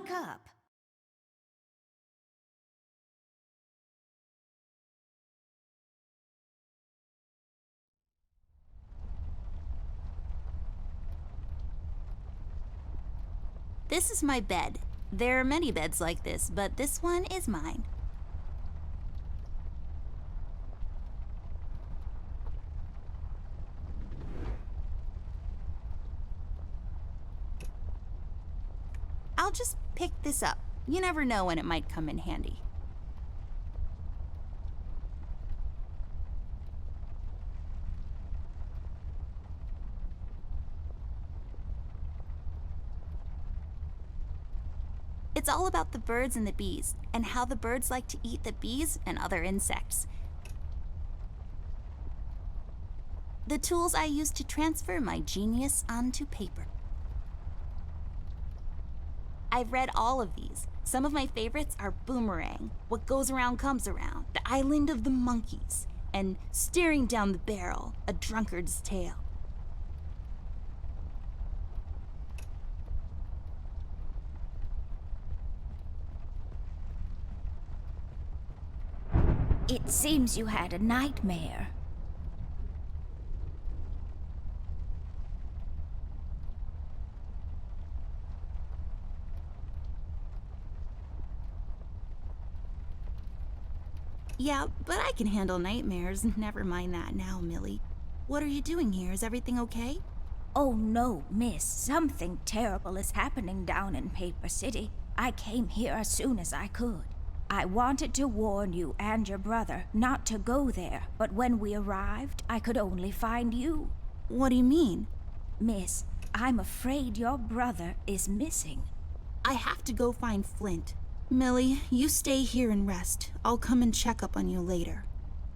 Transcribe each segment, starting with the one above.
wake up. This is my bed. There are many beds like this, but this one is mine. I'll just pick this up. You never know when it might come in handy. It's all about the birds and the bees, and how the birds like to eat the bees and other insects. The tools I use to transfer my genius onto paper. I've read all of these. Some of my favorites are Boomerang, What Goes Around Comes Around, The Island of the Monkeys, and Staring Down the Barrel, A Drunkard's Tale. It seems you had a nightmare. Yeah, but I can handle nightmares. Never mind that now, Millie. What are you doing here? Is everything okay? Oh no, miss. Something terrible is happening down in Paper City. I came here as soon as I could. I wanted to warn you and your brother not to go there, but when we arrived, I could only find you. What do you mean? Miss, I'm afraid your brother is missing. I have to go find Flint. Millie, you stay here and rest. I'll come and check up on you later.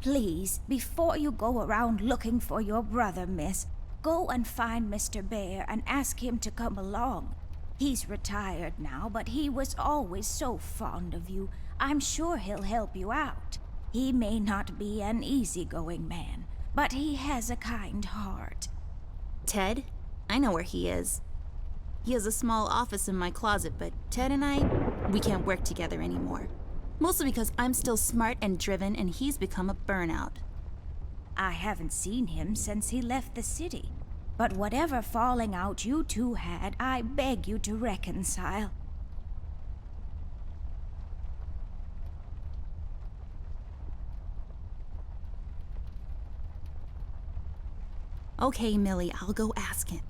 Please, before you go around looking for your brother, miss, go and find Mr. Bear and ask him to come along. He's retired now, but he was always so fond of you. I'm sure he'll help you out. He may not be an easygoing man, but he has a kind heart. Ted? I know where he is. He has a small office in my closet, but Ted and we can't work together anymore. Mostly because I'm still smart and driven and he's become a burnout. I haven't seen him since he left the city. But whatever falling out you two had, I beg you to reconcile. Okay, Millie, I'll go ask him.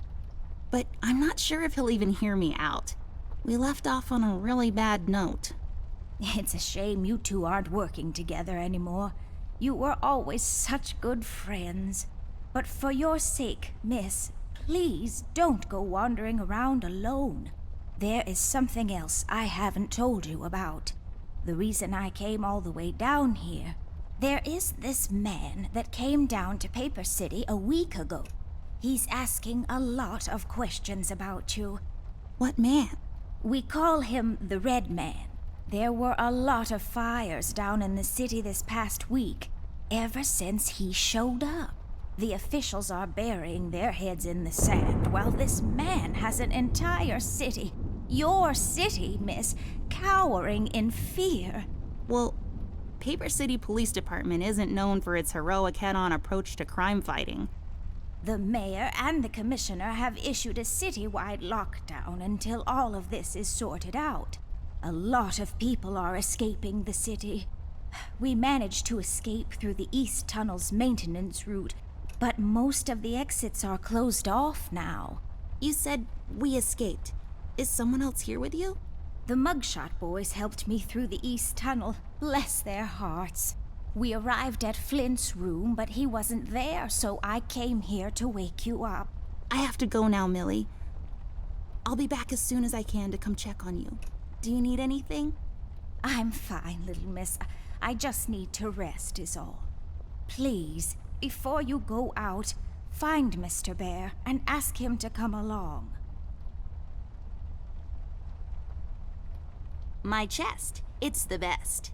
But I'm not sure if he'll even hear me out. We left off on a really bad note. It's a shame you two aren't working together anymore. You were always such good friends. But for your sake, miss, please don't go wandering around alone. There is something else I haven't told you about. The reason I came all the way down here. There is this man that came down to Paper City a week ago. He's asking a lot of questions about you. What man? We call him the Red Man. There were a lot of fires down in the city this past week, ever since he showed up. The officials are burying their heads in the sand, while this man has an entire city, your city, miss, cowering in fear. Well, Paper City Police Department isn't known for its heroic head-on approach to crime fighting. The mayor and the commissioner have issued a citywide lockdown until all of this is sorted out. A lot of people are escaping the city. We managed to escape through the East Tunnel's maintenance route, but most of the exits are closed off now. You said we escaped. Is someone else here with you? The Mugshot boys helped me through the East Tunnel, bless their hearts. We arrived at Flint's room, but he wasn't there, so I came here to wake you up. I have to go now, Millie. I'll be back as soon as I can to come check on you. Do you need anything? I'm fine, little miss. I just need to rest is all. Please, before you go out, find Mr. Bear and ask him to come along. My chest. It's the best.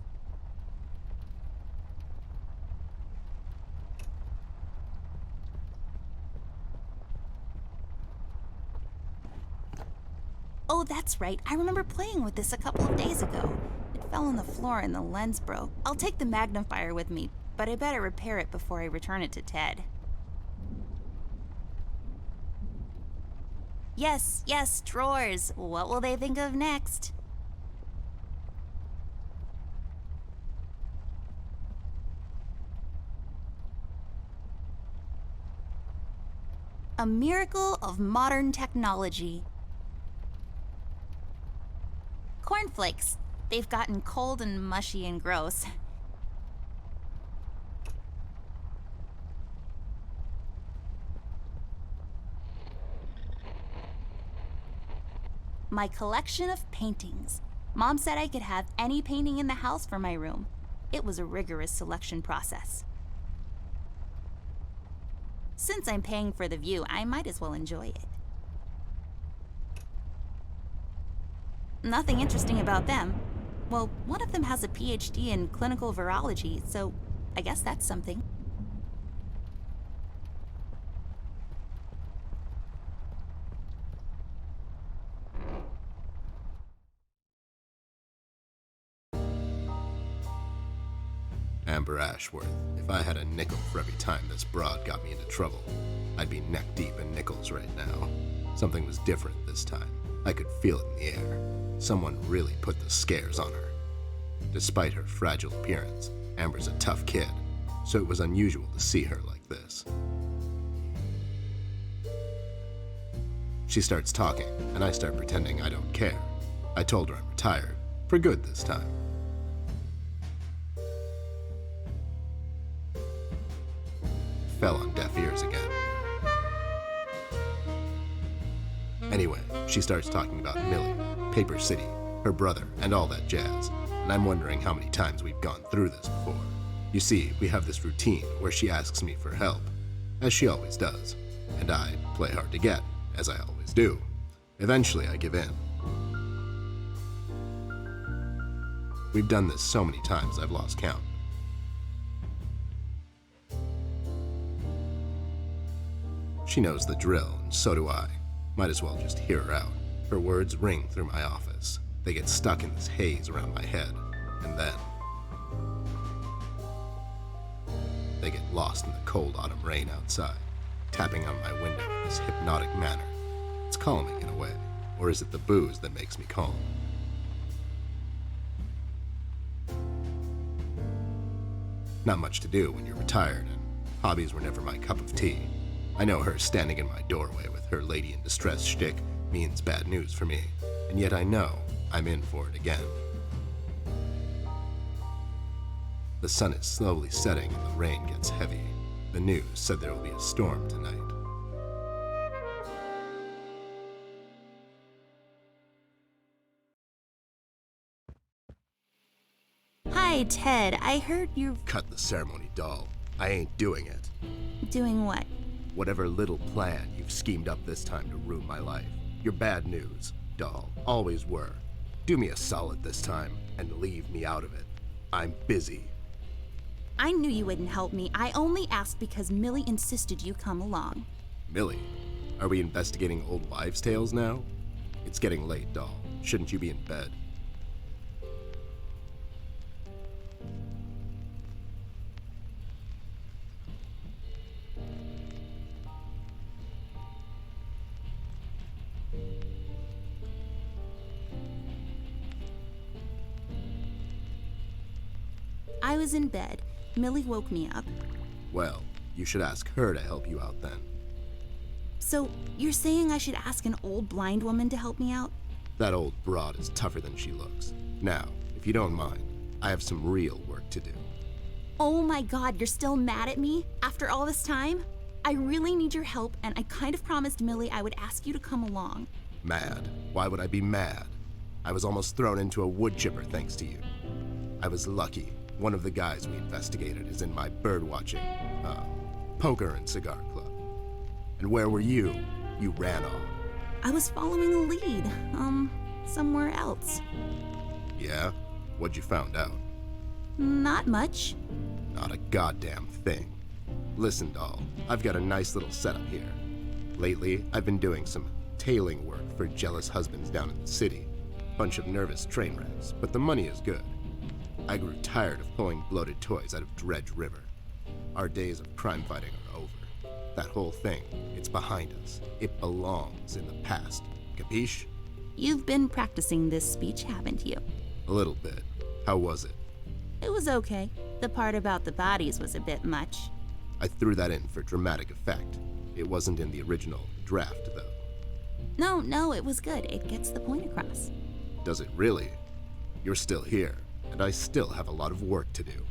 Oh, that's right. I remember playing with this a couple of days ago. It fell on the floor and the lens broke. I'll take the magnifier with me, but I better repair it before I return it to Ted. Yes, drawers. What will they think of next? A miracle of modern technology. Cornflakes. They've gotten cold and mushy and gross. My collection of paintings. Mom said I could have any painting in the house for my room. It was a rigorous selection process. Since I'm paying for the view, I might as well enjoy it. Nothing interesting about them. Well, one of them has a PhD in clinical virology, so I guess that's something. Amber Ashworth, if I had a nickel for every time this broad got me into trouble, I'd be neck deep in nickels right now. Something was different this time. I could feel it in the air. Someone really put the scares on her. Despite her fragile appearance, Amber's a tough kid, so it was unusual to see her like this. She starts talking, and I start pretending I don't care. I told her I'm retired, for good this time. Fell on deaf ears again. Anyway, she starts talking about Millie, Paper City, her brother, and all that jazz, and I'm wondering how many times we've gone through this before. You see, we have this routine where she asks me for help, as she always does, and I play hard to get, as I always do. Eventually, I give in. We've done this so many times I've lost count. She knows the drill, and so do I. Might as well just hear her out. Her words ring through my office. They get stuck in this haze around my head, and then they get lost in the cold autumn rain outside, tapping on my window in this hypnotic manner. It's calming in a way, or is it the booze that makes me calm? Not much to do when you're retired, and hobbies were never my cup of tea. I know her standing in my doorway with her lady in distress shtick means bad news for me, and yet I know I'm in for it again. The sun is slowly setting and the rain gets heavy. The news said there will be a storm tonight. Hi, Ted. I heard you're Cut the ceremony, doll. I ain't doing it. doing what? Whatever little plan you've schemed up this time to ruin my life. You're bad news, doll. Always were. Do me a solid this time and leave me out of it. I'm busy. I knew you wouldn't help me. I only asked because Millie insisted you come along. Millie, are we investigating old wives' tales now? It's getting late, doll. Shouldn't you be in bed? I was in bed. Millie woke me up. Well, you should ask her to help you out then. So, you're saying I should ask an old blind woman to help me out? That old broad is tougher than she looks. Now, if you don't mind, I have some real work to do. Oh my god, you're still mad at me? After all this time? I really need your help, and I kind of promised Millie I would ask you to come along. Mad? Why would I be mad? I was almost thrown into a wood chipper thanks to you. I was lucky. One of the guys we investigated is in my bird-watching, poker and cigar club. And where were you? You ran off. I was following a lead, somewhere else. Yeah? What'd you found out? Not much. Not a goddamn thing. Listen, doll, I've got a nice little setup here. Lately, I've been doing some tailing work for jealous husbands down in the city. Bunch of nervous train wrecks, but the money is good. I grew tired of pulling bloated toys out of Dredge River. Our days of crime fighting are over. That whole thing, it's behind us. It belongs in the past. Capiche? You've been practicing this speech, haven't you? A little bit. How was it? It was okay. The part about the bodies was a bit much. I threw that in for dramatic effect. It wasn't in the original draft, though. No, it was good. It gets the point across. Does it really? You're still here, and I still have a lot of work to do.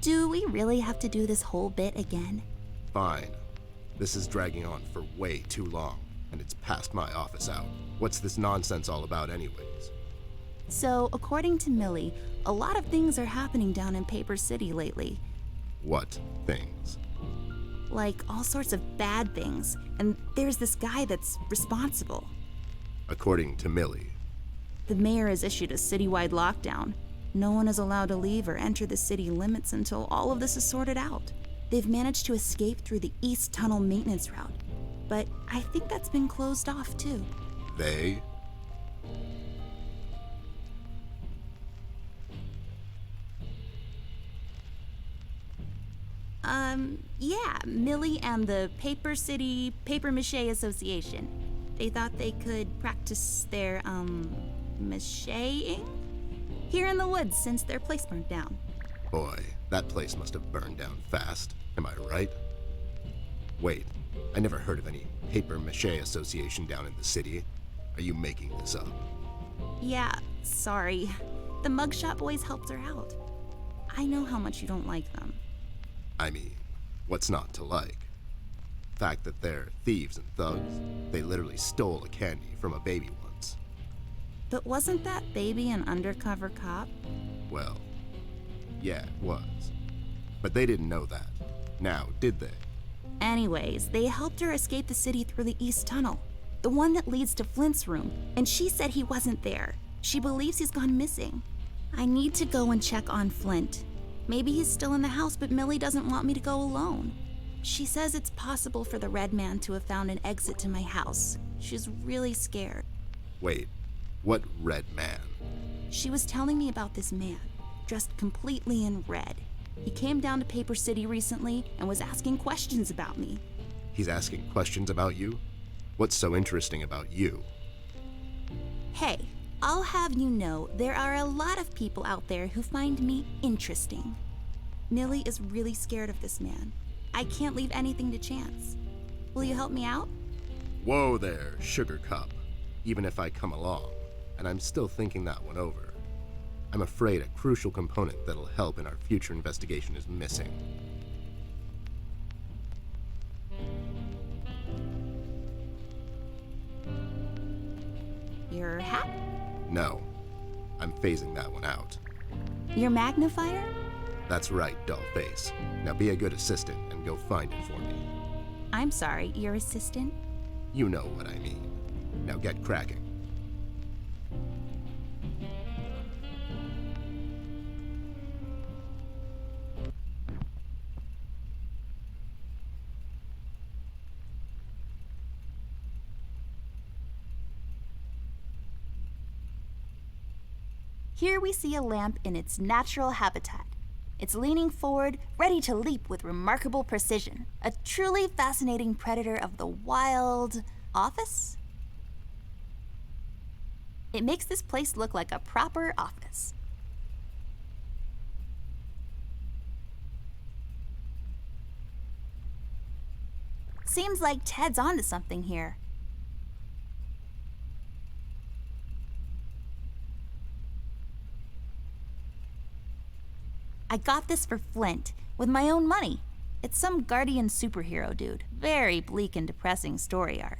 Do we really have to do this whole bit again? Fine. This is dragging on for way too long, and it's past my office hour. What's this nonsense all about anyways? So, according to Millie, a lot of things are happening down in Paper City lately. What things? Like all sorts of bad things, and there's this guy that's responsible. According to Millie. The mayor has issued a citywide lockdown. No one is allowed to leave or enter the city limits until all of this is sorted out. They've managed to escape through the East Tunnel maintenance route, but I think that's been closed off too. They? Yeah, Millie and the Paper City Paper Mache Association. They thought they could practice their, macheing here in the woods since their place burned down. Boy, that place must have burned down fast. Am I right? Wait, I never heard of any Paper Mache Association down in the city. Are you making this up? Yeah, sorry. The Mugshot Boys helped her out. I know how much you don't like them. I mean, what's not to like? Fact that they're thieves and thugs. They literally stole a candy from a baby once. But wasn't that baby an undercover cop? Well, yeah, it was. But they didn't know that. Now, did they? Anyways, they helped her escape the city through the East Tunnel, the one that leads to Flint's room, and she said he wasn't there. She believes he's gone missing. I need to go and check on Flint. Maybe he's still in the house, but Millie doesn't want me to go alone. She says it's possible for the Red Man to have found an exit to my house. She's really scared. Wait, what Red Man? She was telling me about this man, dressed completely in red. He came down to Paper City recently and was asking questions about me. He's asking questions about you? What's so interesting about you? Hey, I'll have you know there are a lot of people out there who find me interesting. Millie is really scared of this man. I can't leave anything to chance. Will you help me out? Whoa there, Sugar Cup. Even if I come along, and I'm still thinking that one over. I'm afraid a crucial component that'll help in our future investigation is missing. Your hat? No, I'm phasing that one out. Your magnifier? That's right, Dollface. Now be a good assistant and go find it for me. I'm sorry, your assistant? You know what I mean. Now get cracking. Here we see a lamp in its natural habitat. It's leaning forward, ready to leap with remarkable precision. A truly fascinating predator of the wild office? It makes this place look like a proper office. Seems like Ted's onto something here. I got this for Flint, with my own money. It's some guardian superhero dude. Very bleak and depressing story arc.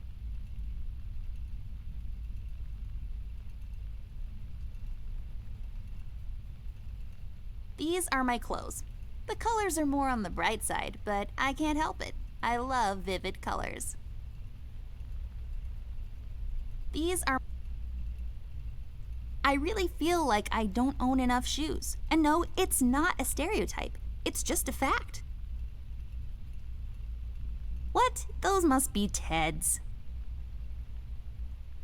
These are my clothes. The colors are more on the bright side, but I can't help it. I love vivid colors. I really feel like I don't own enough shoes. And no, it's not a stereotype. It's just a fact. What? Those must be Ted's.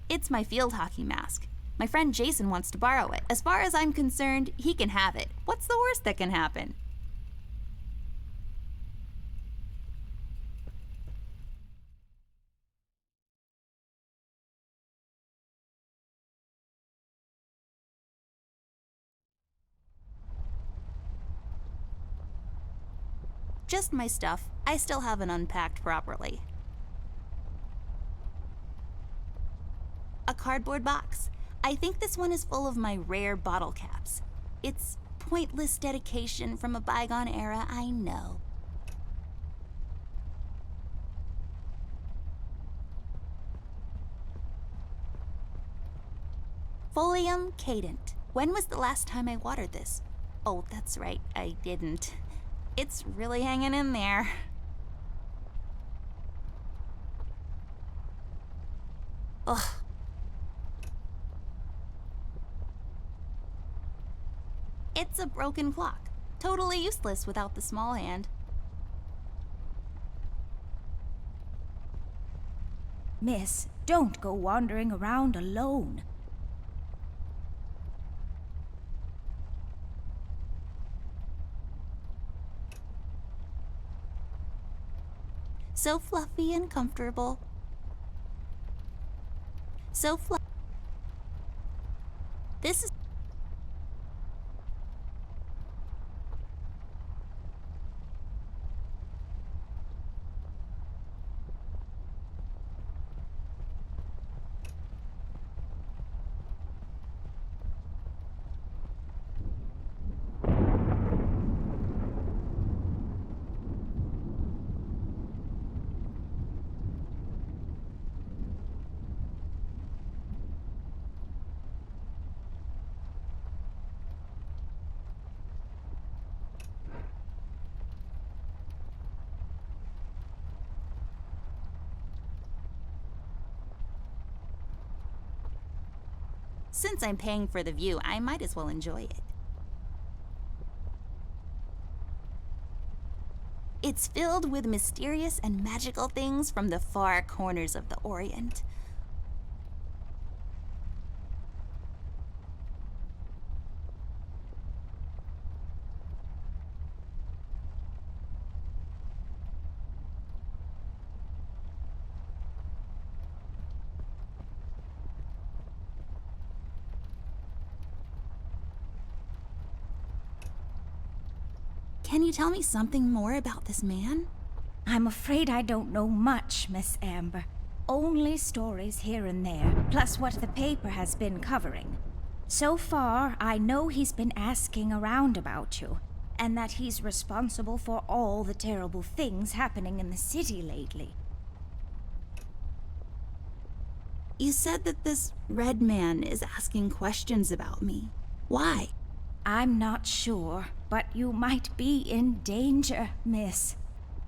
It's my field hockey mask. My friend Jason wants to borrow it. As far as I'm concerned, he can have it. What's the worst that can happen? Just my stuff. I still haven't unpacked properly. A cardboard box. I think this one is full of my rare bottle caps. It's pointless dedication from a bygone era, I know. Folium cadent. When was the last time I watered this? Oh, that's right, I didn't. It's really hanging in there. Ugh. It's a broken clock. Totally useless without the small hand. Miss, don't go wandering around alone. So fluffy and comfortable. So fluffy. This is... Since I'm paying for the view, I might as well enjoy it. It's filled with mysterious and magical things from the far corners of the Orient. Can you tell me something more about this man? I'm afraid I don't know much, Miss Amber. Only stories here and there, plus what the paper has been covering. So far, I know he's been asking around about you, and that he's responsible for all the terrible things happening in the city lately. You said that this red man is asking questions about me. Why? I'm not sure, but you might be in danger, miss.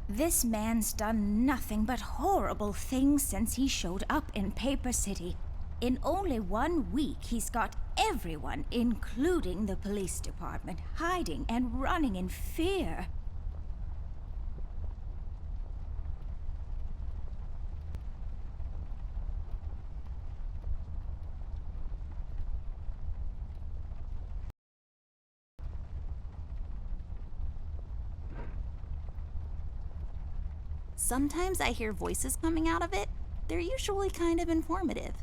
This man's done nothing but horrible things since he showed up in Paper City. In only 1 week, he's got everyone, including the police department, hiding and running in fear. Sometimes I hear voices coming out of it. They're usually kind of informative.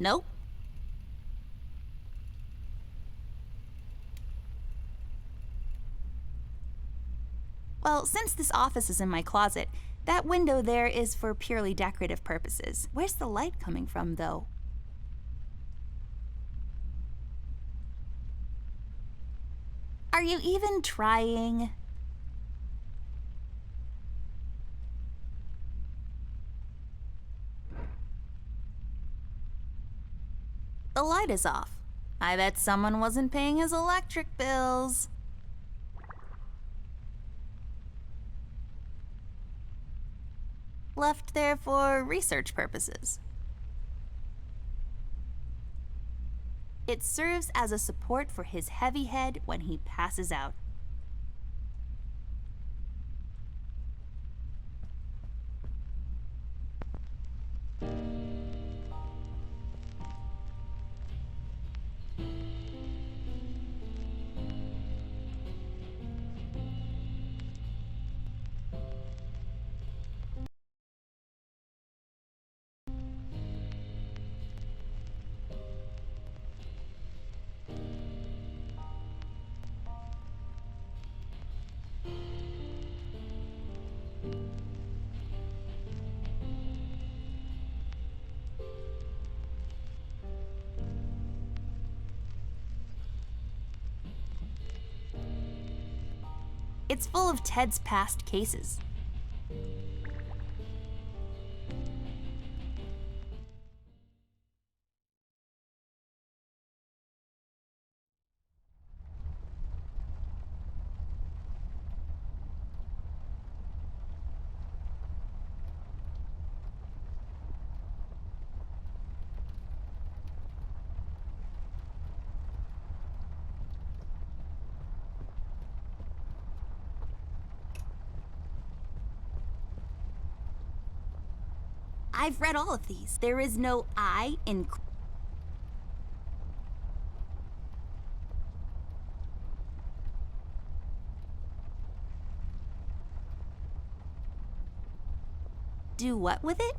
Nope. Well, since this office is in my closet, that window there is for purely decorative purposes. Where's the light coming from, though? Are you even trying? The light is off. I bet someone wasn't paying his electric bills. Left there for research purposes. It serves as a support for his heavy head when he passes out. It's full of Ted's past cases. I've read all of these. There is no I in... Do what with it?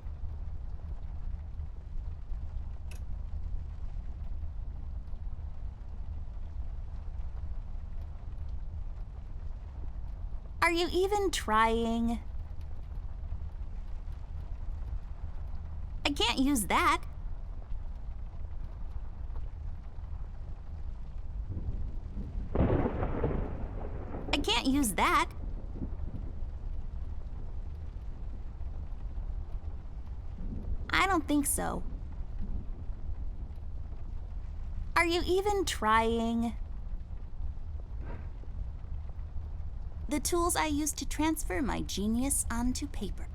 Are you even trying? I can't use that. I can't use that. I don't think so. Are you even trying? The tools I use to transfer my genius onto paper.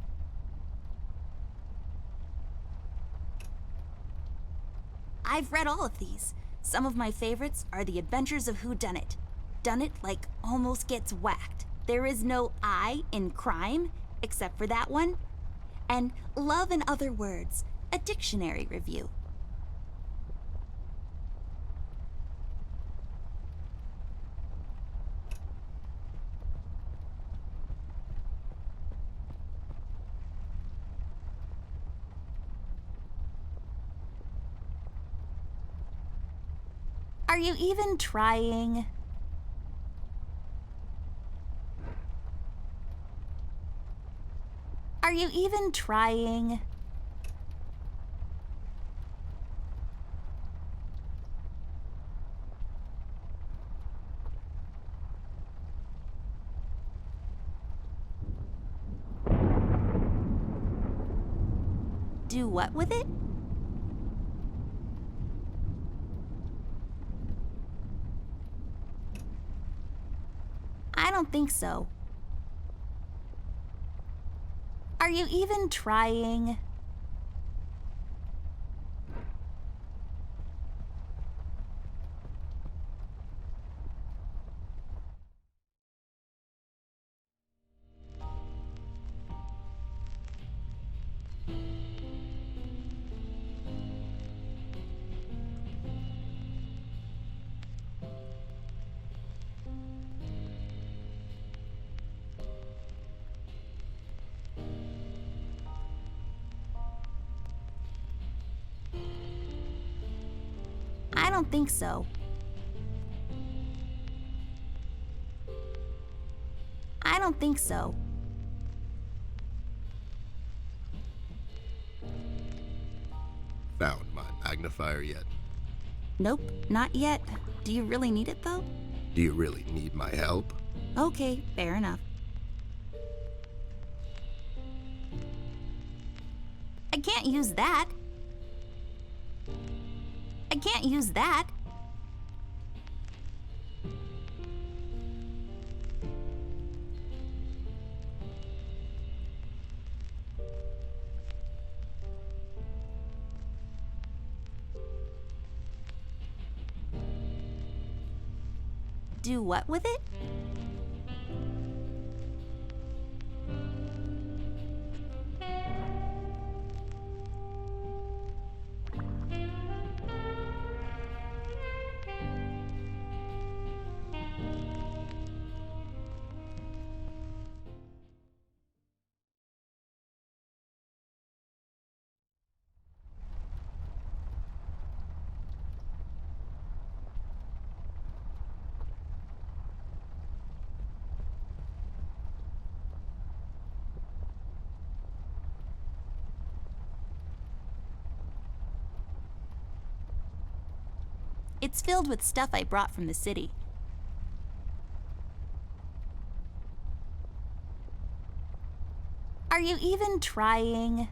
I've read all of these. Some of my favorites are The Adventures of Whodunit. Done it like almost gets whacked. There is no I in crime, except for that one. And Love and Other Words, a dictionary review. Are you even trying? Are you even trying? Do what with it? I don't think so. Are you even trying? I don't think so. I don't don't think so. Found my magnifier yet? Nope, not yet. Do you really need it though? Do you really need my help? Okay, fair enough. I can't use that. I can't use that. Do what with it? It's filled with stuff I brought from the city. Are you even trying?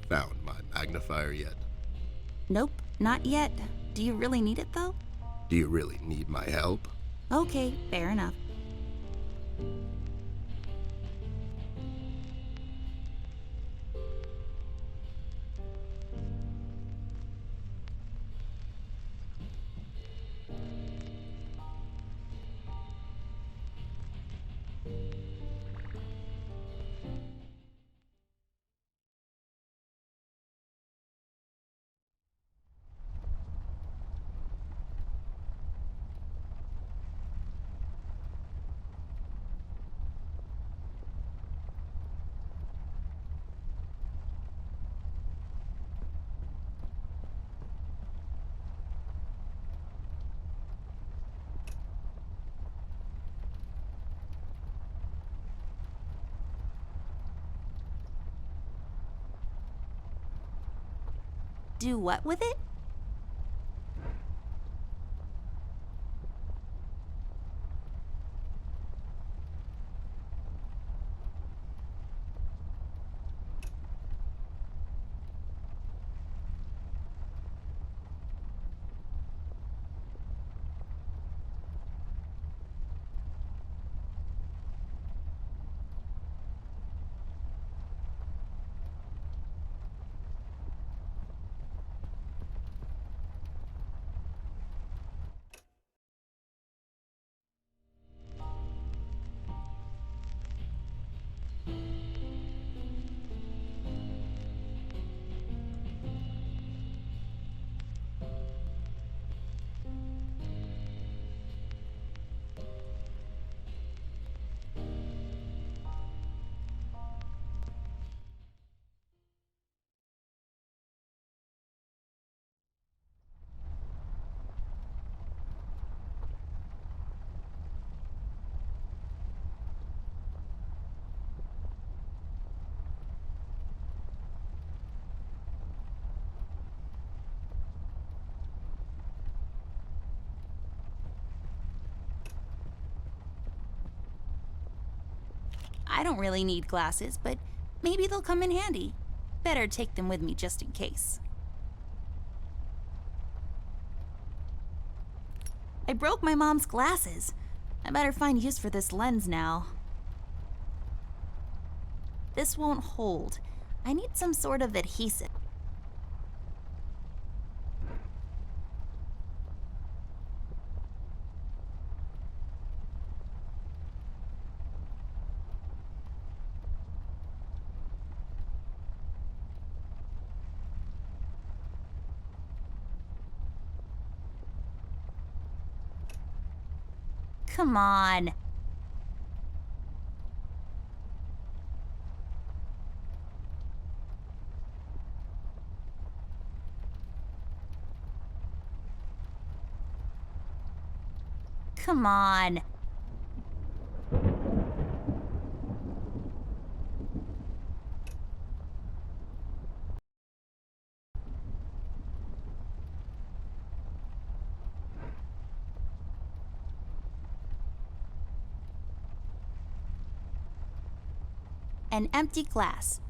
Found my magnifier yet? Nope, not yet. Do you really need it though? Do you really need my help? Okay, fair enough. Do what with it? I don't really need glasses, but maybe they'll come in handy. Better take them with me just in case. I broke my mom's glasses. I better find use for this lens now. This won't hold. I need some sort of adhesive. Come on. Come on. An empty glass.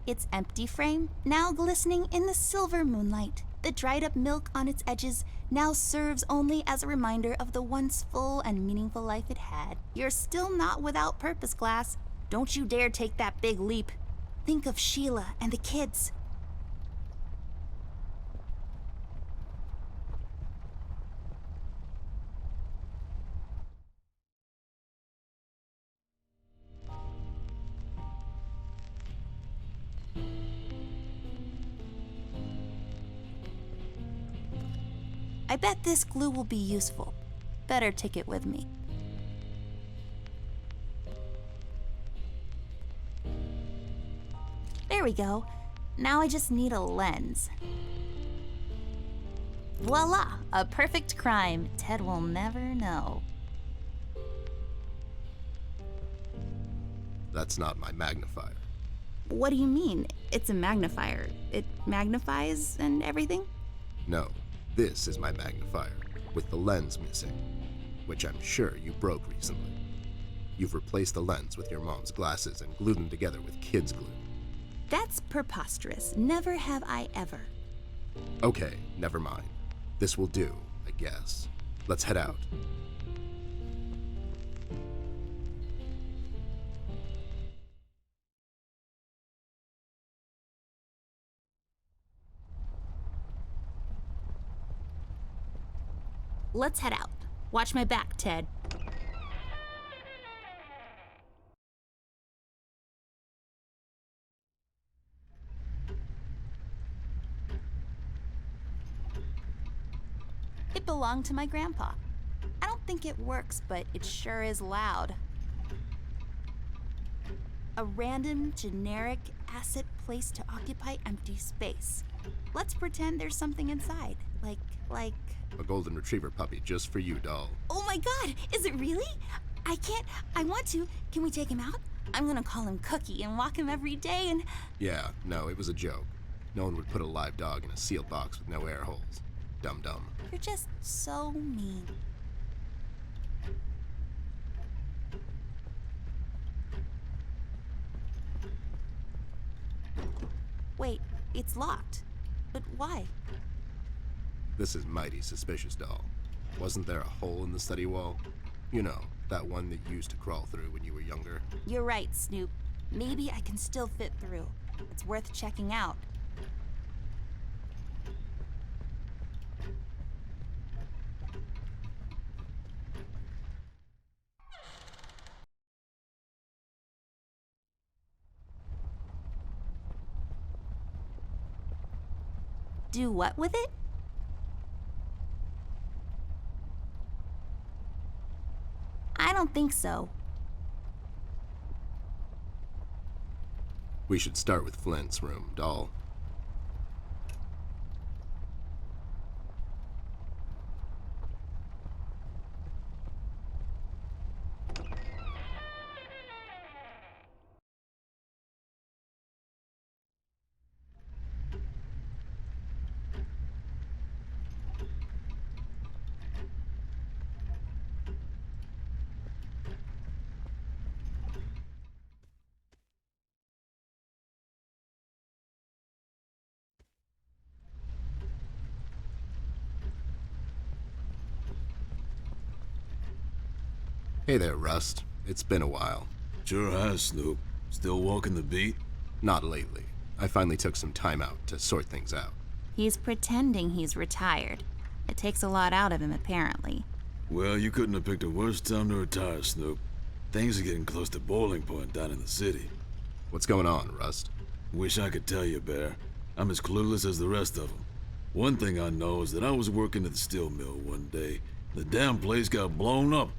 Its empty frame now glistening in the silver moonlight. The dried up milk on its edges now serves only as a reminder of the once full and meaningful life it had. You're still not without purpose, glass. Don't you dare take that big leap. Think of Sheila and the kids. I bet this glue will be useful. Better take it with me. There we go. Now I just need a lens. Voila! A perfect crime. Ted will never know. That's not my magnifier. What do you mean? It's a magnifier. It magnifies and everything? No, this is my magnifier, with the lens missing, which I'm sure you broke recently. You've replaced the lens with your mom's glasses and glued them together with kids' glue. That's preposterous. Never have I ever. Okay, never mind. This will do, I guess. Let's head out. Let's head out. Watch my back, Ted. It belonged to my grandpa. I don't think it works, but it sure is loud. A random, generic asset placed to occupy empty space. Let's pretend there's something inside, like... A golden retriever puppy just for you, doll. Oh my god, is it really? I want to. Can we take him out? I'm gonna call him Cookie and walk him every day and... Yeah, no, it was a joke. No one would put a live dog in a sealed box with no air holes. Dum-dum. You're just so mean. Wait, it's locked. But why? This is mighty suspicious, doll. Wasn't there a hole in the study wall? You know, that one that you used to crawl through when you were younger. You're right, Snoop. Maybe I can still fit through. It's worth checking out. Do what with it? I don't think so. We should start with Flint's room, doll. Hey there, Rust. It's been a while. Sure has, Snoop. Still walking the beat? Not lately. I finally took some time out to sort things out. He's pretending he's retired. It takes a lot out of him, apparently. Well, you couldn't have picked a worse time to retire, Snoop. Things are getting close to boiling point down in the city. What's going on, Rust? Wish I could tell you, Bear. I'm as clueless as the rest of them. One thing I know is that I was working at the steel mill one day. The damn place got blown up.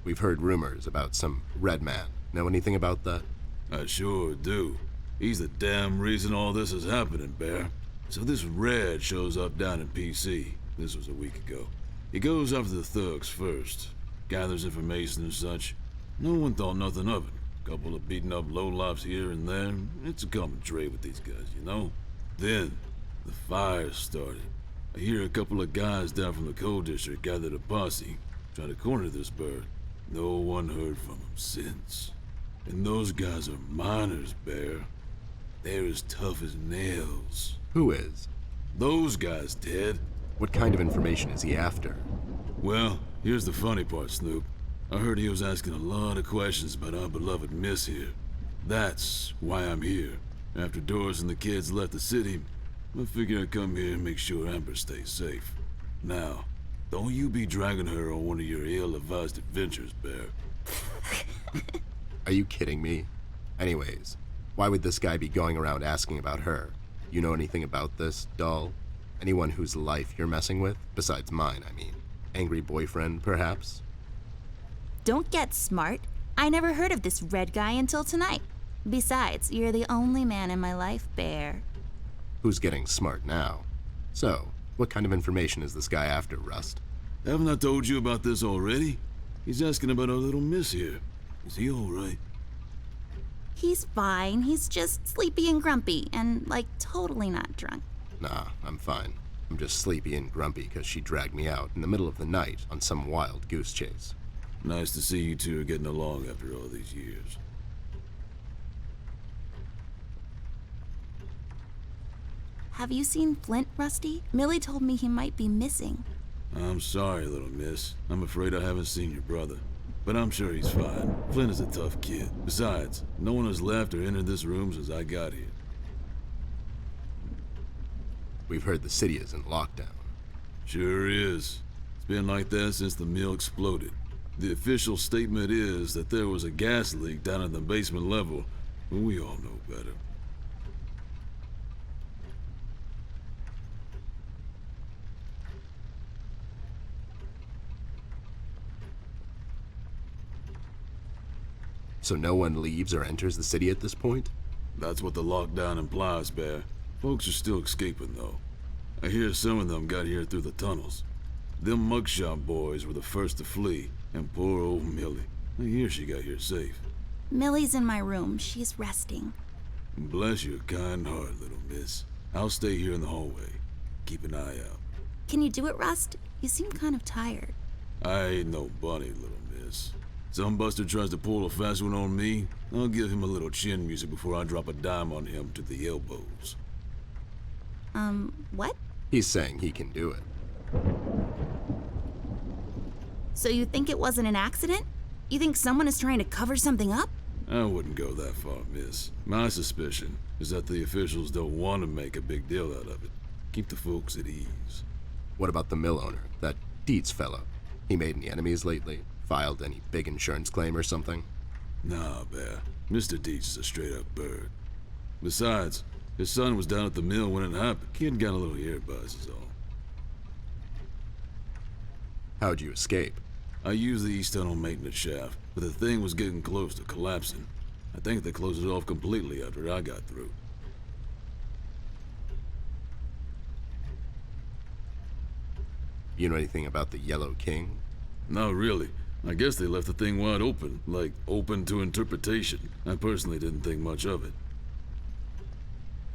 We've heard rumors about some Red Man. Know anything about that? I sure do. He's the damn reason all this is happening, Bear. So this Red shows up down in PC. This was a week ago. He goes after the thugs first. Gathers information and such. No one thought nothing of it. Couple of beaten up lowlifes here and there. It's a common trait with these guys, you know? Then, the fire started. I hear a couple of guys down from the coal district gathered a posse, trying to corner this bird. No one heard from him since. And those guys are miners, Bear. They're as tough as nails. Who is? Those guys dead. What kind of information is he after? Well, here's the funny part, Snoop. I heard he was asking a lot of questions about our beloved Miss here. That's why I'm here. After Doris and the kids left the city, I figured I'd come here and make sure Amber stays safe. Now, don't you be dragging her on one of your ill-advised adventures, Bear. Are you kidding me? Anyways, why would this guy be going around asking about her? You know anything about this, doll? Anyone whose life you're messing with? Besides mine, I mean. Angry boyfriend, perhaps? Don't get smart. I never heard of this Red guy until tonight. Besides, you're the only man in my life, Bear. Who's getting smart now? So, what kind of information is this guy after, Rust? Haven't I told you about this already? He's asking about our little Miss here. Is he all right? He's fine. He's just sleepy and grumpy and, like, totally not drunk. Nah, I'm fine. I'm just sleepy and grumpy because she dragged me out in the middle of the night on some wild goose chase. Nice to see you two are getting along after all these years. Have you seen Flint, Rusty? Millie told me he might be missing. I'm sorry, little miss. I'm afraid I haven't seen your brother. But I'm sure he's fine. Flint is a tough kid. Besides, no one has left or entered this room since I got here. We've heard the city is in lockdown. Sure is. It's been like that since the mill exploded. The official statement is that there was a gas leak down at the basement level, but we all know better. So no one leaves or enters the city at this point? That's what the lockdown implies, Bear. Folks are still escaping, though. I hear some of them got here through the tunnels. Them mugshot boys were the first to flee, and poor old Millie. I hear she got here safe. Millie's in my room. She's resting. Bless your kind heart, little miss. I'll stay here in the hallway. Keep an eye out. Can you do it, Rust? You seem kind of tired. I ain't no bunny, little miss. Some buster tries to pull a fast one on me, I'll give him a little chin music before I drop a dime on him to the elbows. What? He's saying he can do it. So you think it wasn't an accident? You think someone is trying to cover something up? I wouldn't go that far, miss. My suspicion is that the officials don't want to make a big deal out of it. Keep the folks at ease. What about the mill owner, that Dietz fellow? He made any enemies lately? Filed any big insurance claim or something? Nah, Bear. Mr. Dietz is a straight-up bird. Besides, his son was down at the mill when it happened. Kid got a little ear buzz is all. How'd you escape? I used the east tunnel maintenance shaft, but the thing was getting close to collapsing. I think they closed it off completely after I got through. You know anything about the Yellow King? Not really. I guess they left the thing wide open, like open to interpretation. I personally didn't think much of it.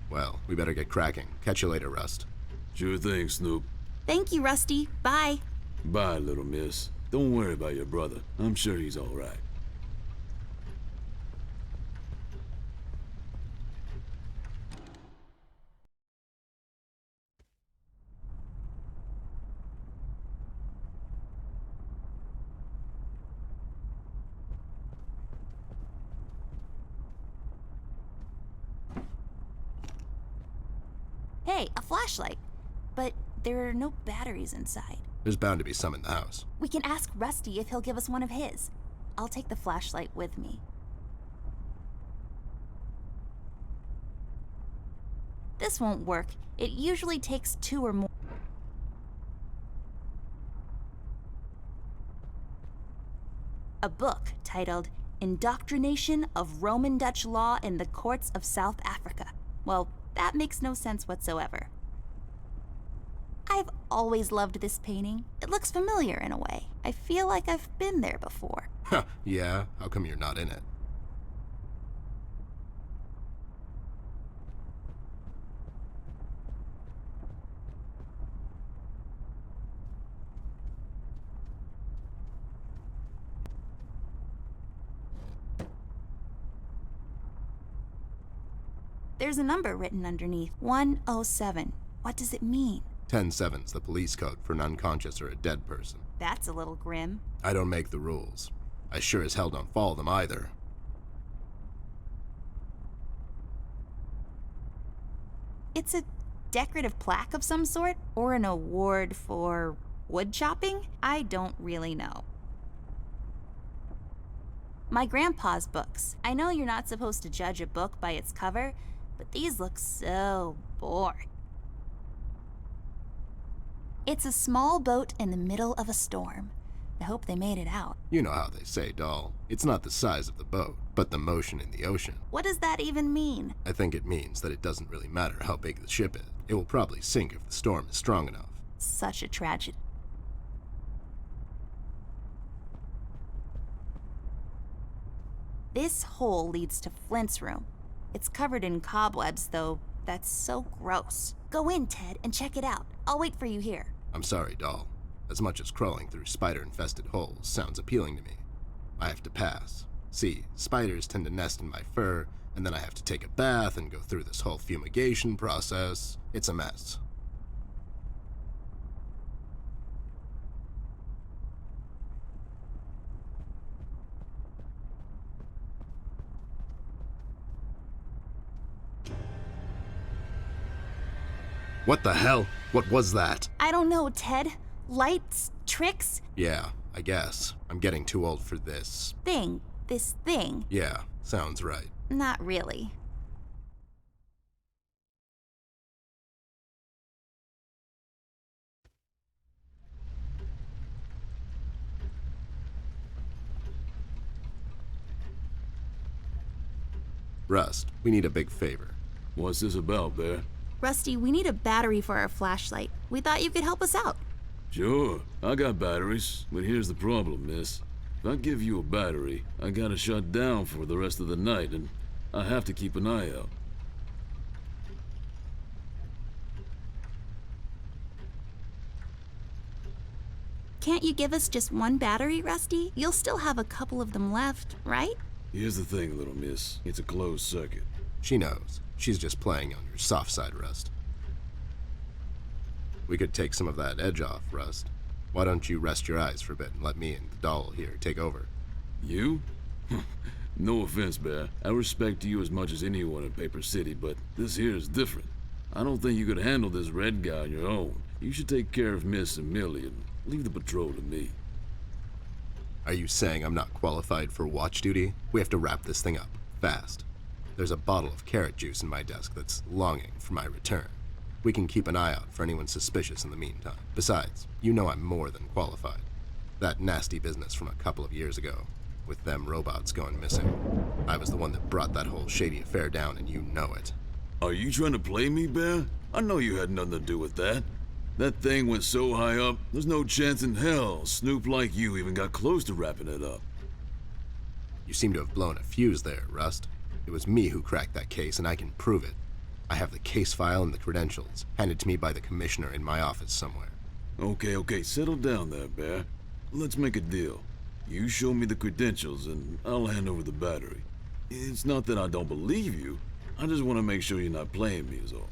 Well, we better get cracking. Catch you later, Rust. Sure thing, Snoop. Thank you, Rusty. Bye. Bye, little miss. Don't worry about your brother. I'm sure he's all right. Hey, a flashlight. But there are no batteries inside. There's bound to be some in the house. We can ask Rusty if he'll give us one of his. I'll take the flashlight with me. This won't work. It usually takes 2 or more. A book titled Indoctrination of Roman Dutch Law in the Courts of South Africa. Well, that makes no sense whatsoever. I've always loved this painting. It looks familiar in a way. I feel like I've been there before. Huh, yeah? How come you're not in it? There's a number written underneath. 107. What does it mean? 10-7's the police code for an unconscious or a dead person. That's a little grim. I don't make the rules. I sure as hell don't follow them either. It's a decorative plaque of some sort? Or an award for wood chopping? I don't really know. My grandpa's books. I know you're not supposed to judge a book by its cover, but these look so boring. It's a small boat in the middle of a storm. I hope they made it out. You know how they say, doll. It's not the size of the boat, but the motion in the ocean. What does that even mean? I think it means that it doesn't really matter how big the ship is. It will probably sink if the storm is strong enough. Such a tragedy. This hole leads to Flint's room. It's covered in cobwebs, though. That's so gross. Go in, Ted, and check it out. I'll wait for you here. I'm sorry, doll. As much as crawling through spider-infested holes sounds appealing to me, I have to pass. See, spiders tend to nest in my fur, and then I have to take a bath and go through this whole fumigation process. It's a mess. What the hell? What was that? I don't know, Ted. Lights? Tricks? Yeah, I guess. I'm getting too old for this. This thing. Yeah, sounds right. Not really. Rust, we need a big favor. What's this about, Bear? Rusty, we need a battery for our flashlight. We thought you could help us out. Sure, I got batteries, but here's the problem, miss. If I give you a battery, I gotta shut down for the rest of the night, and I have to keep an eye out. Can't you give us just one battery, Rusty? You'll still have a couple of them left, right? Here's the thing, little miss. It's a closed circuit. She knows. She's just playing on your soft side, Rust. We could take some of that edge off, Rust. Why don't you rest your eyes for a bit and let me and the doll here take over? You? No offense, Bear. I respect you as much as anyone in Paper City, but this here is different. I don't think you could handle this red guy on your own. You should take care of Miss and Millie and leave the patrol to me. Are you saying I'm not qualified for watch duty? We have to wrap this thing up, fast. There's a bottle of carrot juice in my desk that's longing for my return. We can keep an eye out for anyone suspicious in the meantime. Besides, you know I'm more than qualified. That nasty business from a couple of years ago, with them robots going missing. I was the one that brought that whole shady affair down, and you know it. Are you trying to play me, Bear? I know you had nothing to do with that. That thing went so high up, there's no chance in hell Snoop like you even got close to wrapping it up. You seem to have blown a fuse there, Rust. It was me who cracked that case, and I can prove it. I have the case file and the credentials, handed to me by the commissioner in my office somewhere. Okay, settle down there, Bear. Let's make a deal. You show me the credentials, and I'll hand over the battery. It's not that I don't believe you. I just want to make sure you're not playing me is all.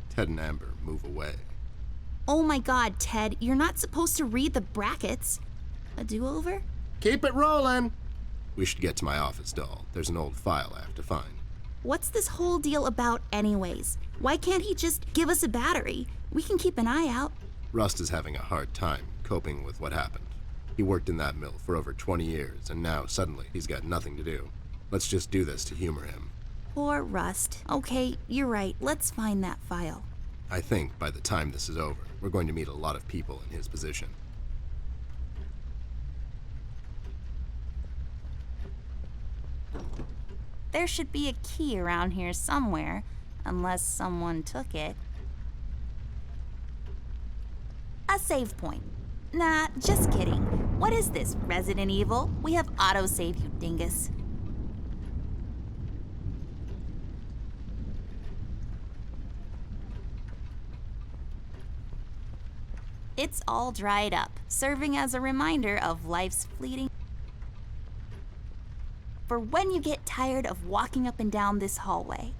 Ted and Amber move away. Oh my god, Ted, you're not supposed to read the brackets. A do-over? Keep it rolling! We should get to my office, doll. There's an old file I have to find. What's this whole deal about anyways? Why can't he just give us a battery? We can keep an eye out. Rust is having a hard time coping with what happened. He worked in that mill for over 20 years, and now suddenly he's got nothing to do. Let's just do this to humor him. Poor Rust. Okay, you're right. Let's find that file. I think by the time this is over, we're going to meet a lot of people in his position. There should be a key around here somewhere, unless someone took it. A save point. Nah, just kidding. What is this, Resident Evil? We have autosave, you dingus. It's all dried up, serving as a reminder of life's fleeting. For when you get tired of walking up and down this hallway.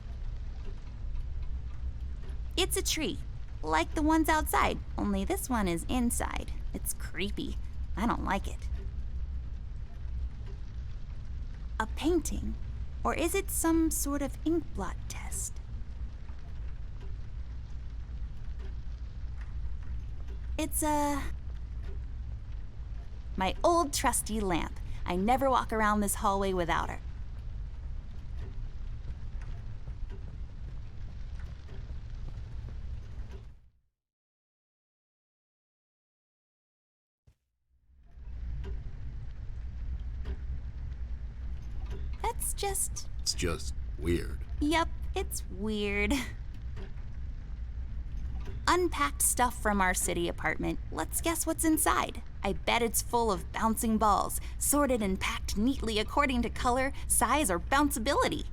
It's a tree, like the ones outside, only this one is inside. It's creepy. I don't like it. A painting, or is it some sort of ink blot test? It's my old trusty lamp. I never walk around this hallway without her. That's just... It's just weird. Yep, it's weird. Unpacked stuff from our city apartment. Let's guess what's inside. I bet it's full of bouncing balls, sorted and packed neatly according to color, size, or bounceability.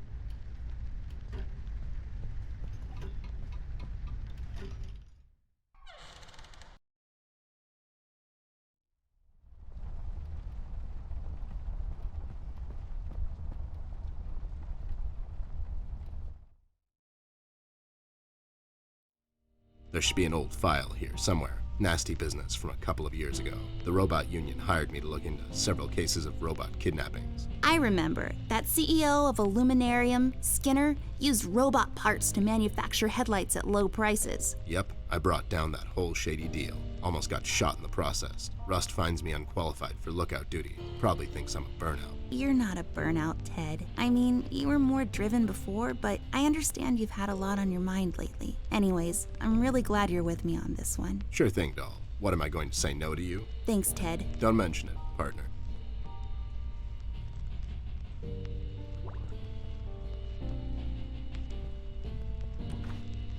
There should be an old file here somewhere. Nasty business from a couple of years ago. The robot union hired me to look into several cases of robot kidnappings. I remember that CEO of Illuminarium, Skinner, used robot parts to manufacture headlights at low prices. Yep, I brought down that whole shady deal. Almost got shot in the process. Rust finds me unqualified for lookout duty. Probably thinks I'm a burnout. You're not a burnout, Ted. I mean, you were more driven before, but I understand you've had a lot on your mind lately. Anyways, I'm really glad you're with me on this one. Sure thing, doll. What, am I going to say no to you? Thanks, Ted. Don't mention it, partner.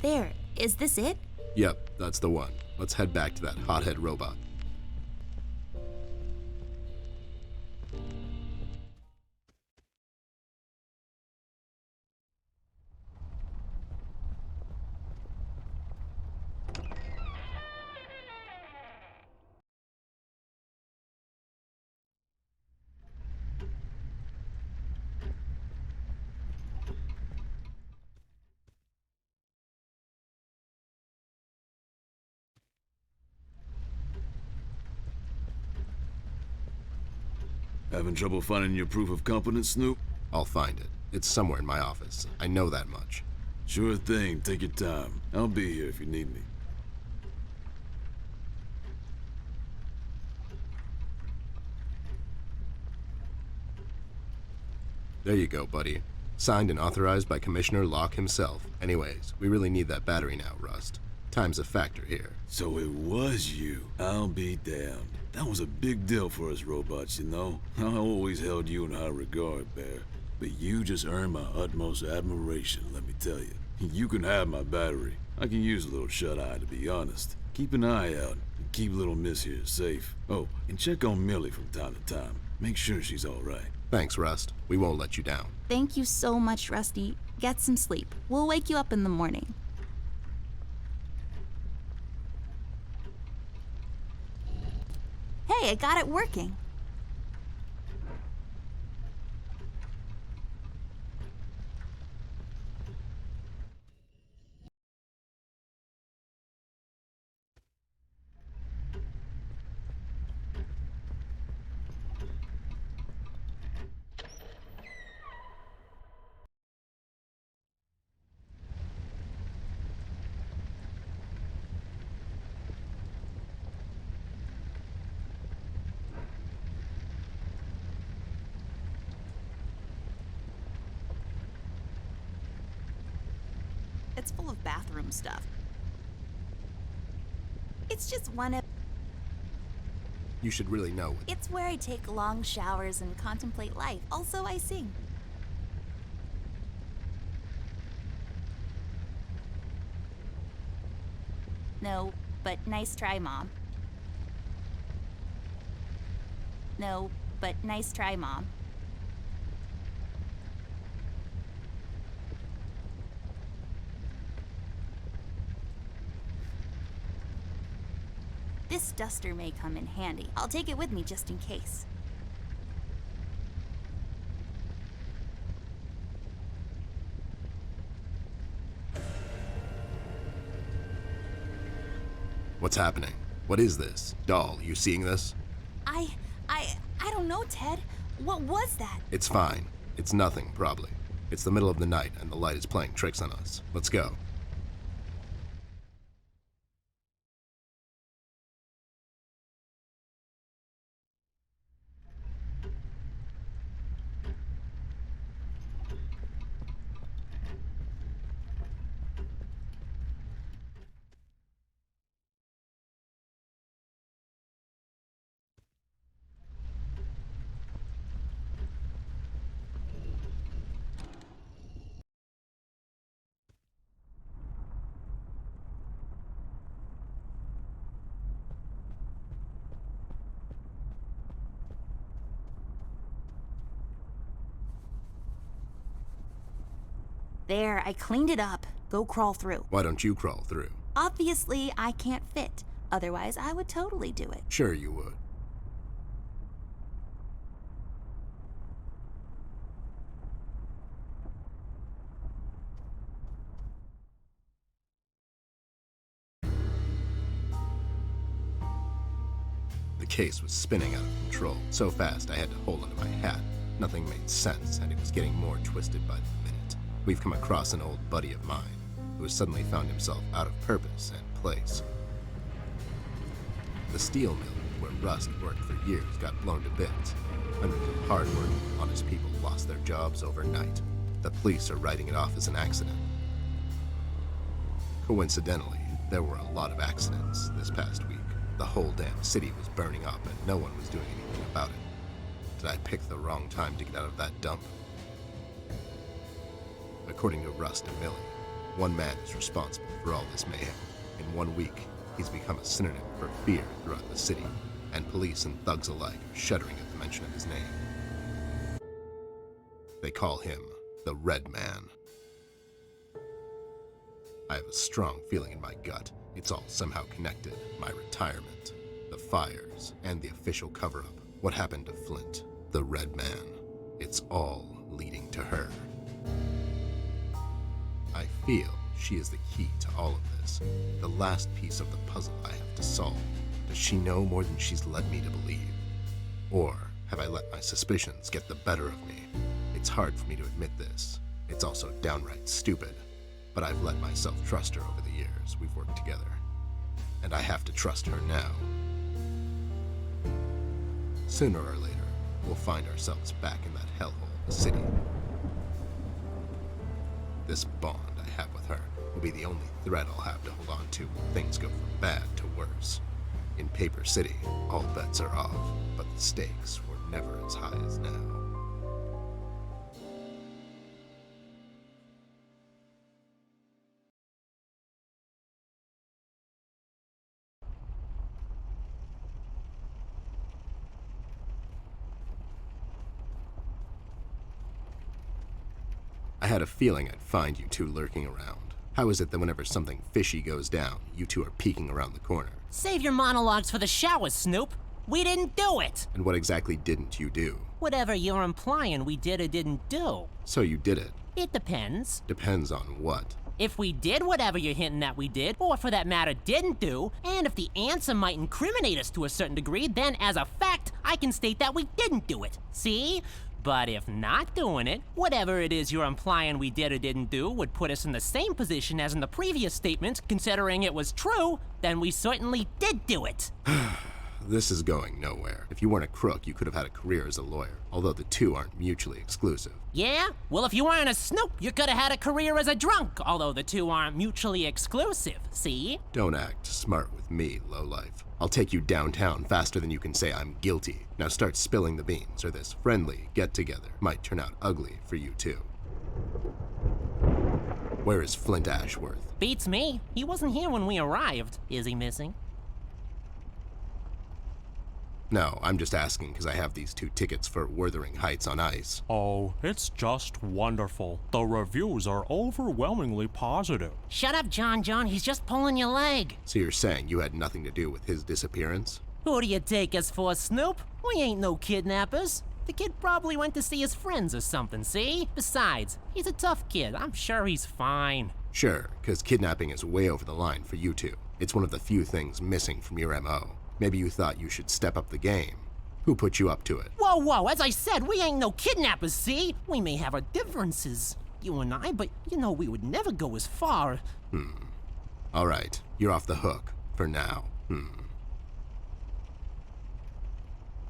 There, is this it? Yep, that's the one. Let's head back to that hothead robot. Having trouble finding your proof of competence, Snoop? I'll find it. It's somewhere in my office. I know that much. Sure thing, take your time. I'll be here if you need me. There you go, buddy. Signed and authorized by Commissioner Locke himself. Anyways, we really need that battery now, Rust. Time's a factor here. So it was you. I'll be damned. That was a big deal for us robots, you know? I always held you in high regard, Bear. But you just earned my utmost admiration, let me tell you. You can have my battery. I can use a little shut-eye, to be honest. Keep an eye out, and keep little Miss here safe. Oh, and check on Millie from time to time. Make sure she's all right. Thanks, Rust. We won't let you down. Thank you so much, Rusty. Get some sleep. We'll wake you up in the morning. Hey, I got it working. It's full of bathroom stuff. It's just one of... You should really know. It's where I take long showers and contemplate life. Also, I sing. No, but nice try, Mom. No, but nice try, Mom. This duster may come in handy. I'll take it with me just in case. What's happening? What is this? Doll, you seeing this? I don't know, Ted. What was that? It's fine. It's nothing, probably. It's the middle of the night and the light is playing tricks on us. Let's go. There, I cleaned it up. Go crawl through. Why don't you crawl through? Obviously, I can't fit. Otherwise, I would totally do it. Sure you would. The case was spinning out of control. So fast I had to hold onto my hat. Nothing made sense, and it was getting more twisted by the minute. We've come across an old buddy of mine who has suddenly found himself out of purpose and place. The steel mill where Rust worked for years got blown to bits. Hundreds of hard-working, honest people lost their jobs overnight. The police are writing it off as an accident. Coincidentally, there were a lot of accidents this past week. The whole damn city was burning up and no one was doing anything about it. Did I pick the wrong time to get out of that dump? According to Rust and Millie, one man is responsible for all this mayhem. In 1 week, he's become a synonym for fear throughout the city, and police and thugs alike are shuddering at the mention of his name. They call him the Red Man. I have a strong feeling in my gut it's all somehow connected. My retirement, the fires, and the official cover-up. What happened to Flint, the Red Man. It's all leading to her. I feel she is the key to all of this, the last piece of the puzzle I have to solve. Does she know more than she's led me to believe? Or have I let my suspicions get the better of me? It's hard for me to admit this. It's also downright stupid. But I've let myself trust her over the years we've worked together. And I have to trust her now. Sooner or later, we'll find ourselves back in that hellhole of the city. This bond I have with her will be the only thread I'll have to hold on to when things go from bad to worse. In Paper City, all bets are off, but the stakes were never as high as now. I had a feeling I'd find you two lurking around. How is it that whenever something fishy goes down, you two are peeking around the corner? Save your monologues for the shower, Snoop. We didn't do it. And what exactly didn't you do? Whatever you're implying we did or didn't do. So you did it. It depends. Depends on what? If we did whatever you're hinting that we did, or for that matter didn't do, and if the answer might incriminate us to a certain degree, then as a fact, I can state that we didn't do it. See? But if not doing it, whatever it is you're implying we did or didn't do would put us in the same position as in the previous statement, considering it was true, then we certainly did do it. this is going nowhere. If you weren't a crook, you could have had a career as a lawyer, although the two aren't mutually exclusive. Yeah? Well, if you weren't a snoop, you could have had a career as a drunk, although the two aren't mutually exclusive, see? Don't act smart with me, lowlife. I'll take you downtown faster than you can say I'm guilty. Now start spilling the beans, or this friendly get-together might turn out ugly for you too. Where is Flint Ashworth? Beats me. He wasn't here when we arrived. Is he missing? No, I'm just asking because I have these 2 tickets for Wuthering Heights on ice. Oh, it's just wonderful. The reviews are overwhelmingly positive. Shut up, John. He's just pulling your leg. So you're saying you had nothing to do with his disappearance? Who do you take us for, Snoop? We ain't no kidnappers. The kid probably went to see his friends or something, see? Besides, he's a tough kid. I'm sure he's fine. Sure, because kidnapping is way over the line for you two. It's one of the few things missing from your MO. Maybe you thought you should step up the game. Who put you up to it? Whoa, as I said, we ain't no kidnappers, see? We may have our differences, you and I, but you know we would never go as far. All right, you're off the hook, for now.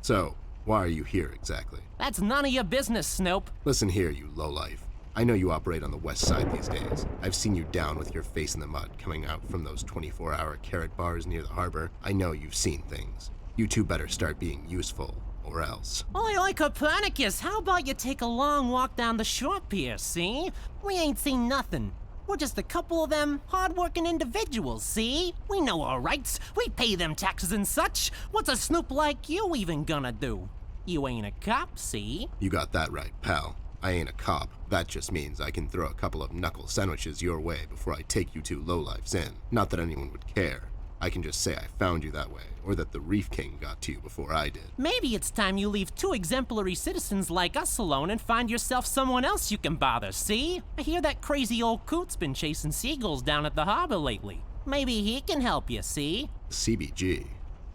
So, why are you here exactly? That's none of your business, Snoop. Listen here, you lowlife. I know you operate on the west side these days. I've seen you down with your face in the mud coming out from those 24-hour carrot bars near the harbor. I know you've seen things. You two better start being useful, or else. Oi, Copernicus, how about you take a long walk down the shore pier, see? We ain't seen nothing. We're just a couple of them hard-working individuals, see? We know our rights. We pay them taxes and such. What's a snoop like you even gonna do? You ain't a cop, see? You got that right, pal. I ain't a cop. That just means I can throw a couple of knuckle sandwiches your way before I take you two lowlifes in. Not that anyone would care. I can just say I found you that way, or that the Reef King got to you before I did. Maybe it's time you leave 2 exemplary citizens like us alone and find yourself someone else you can bother, see? I hear that crazy old coot's been chasing seagulls down at the harbor lately. Maybe he can help you, see? CBG.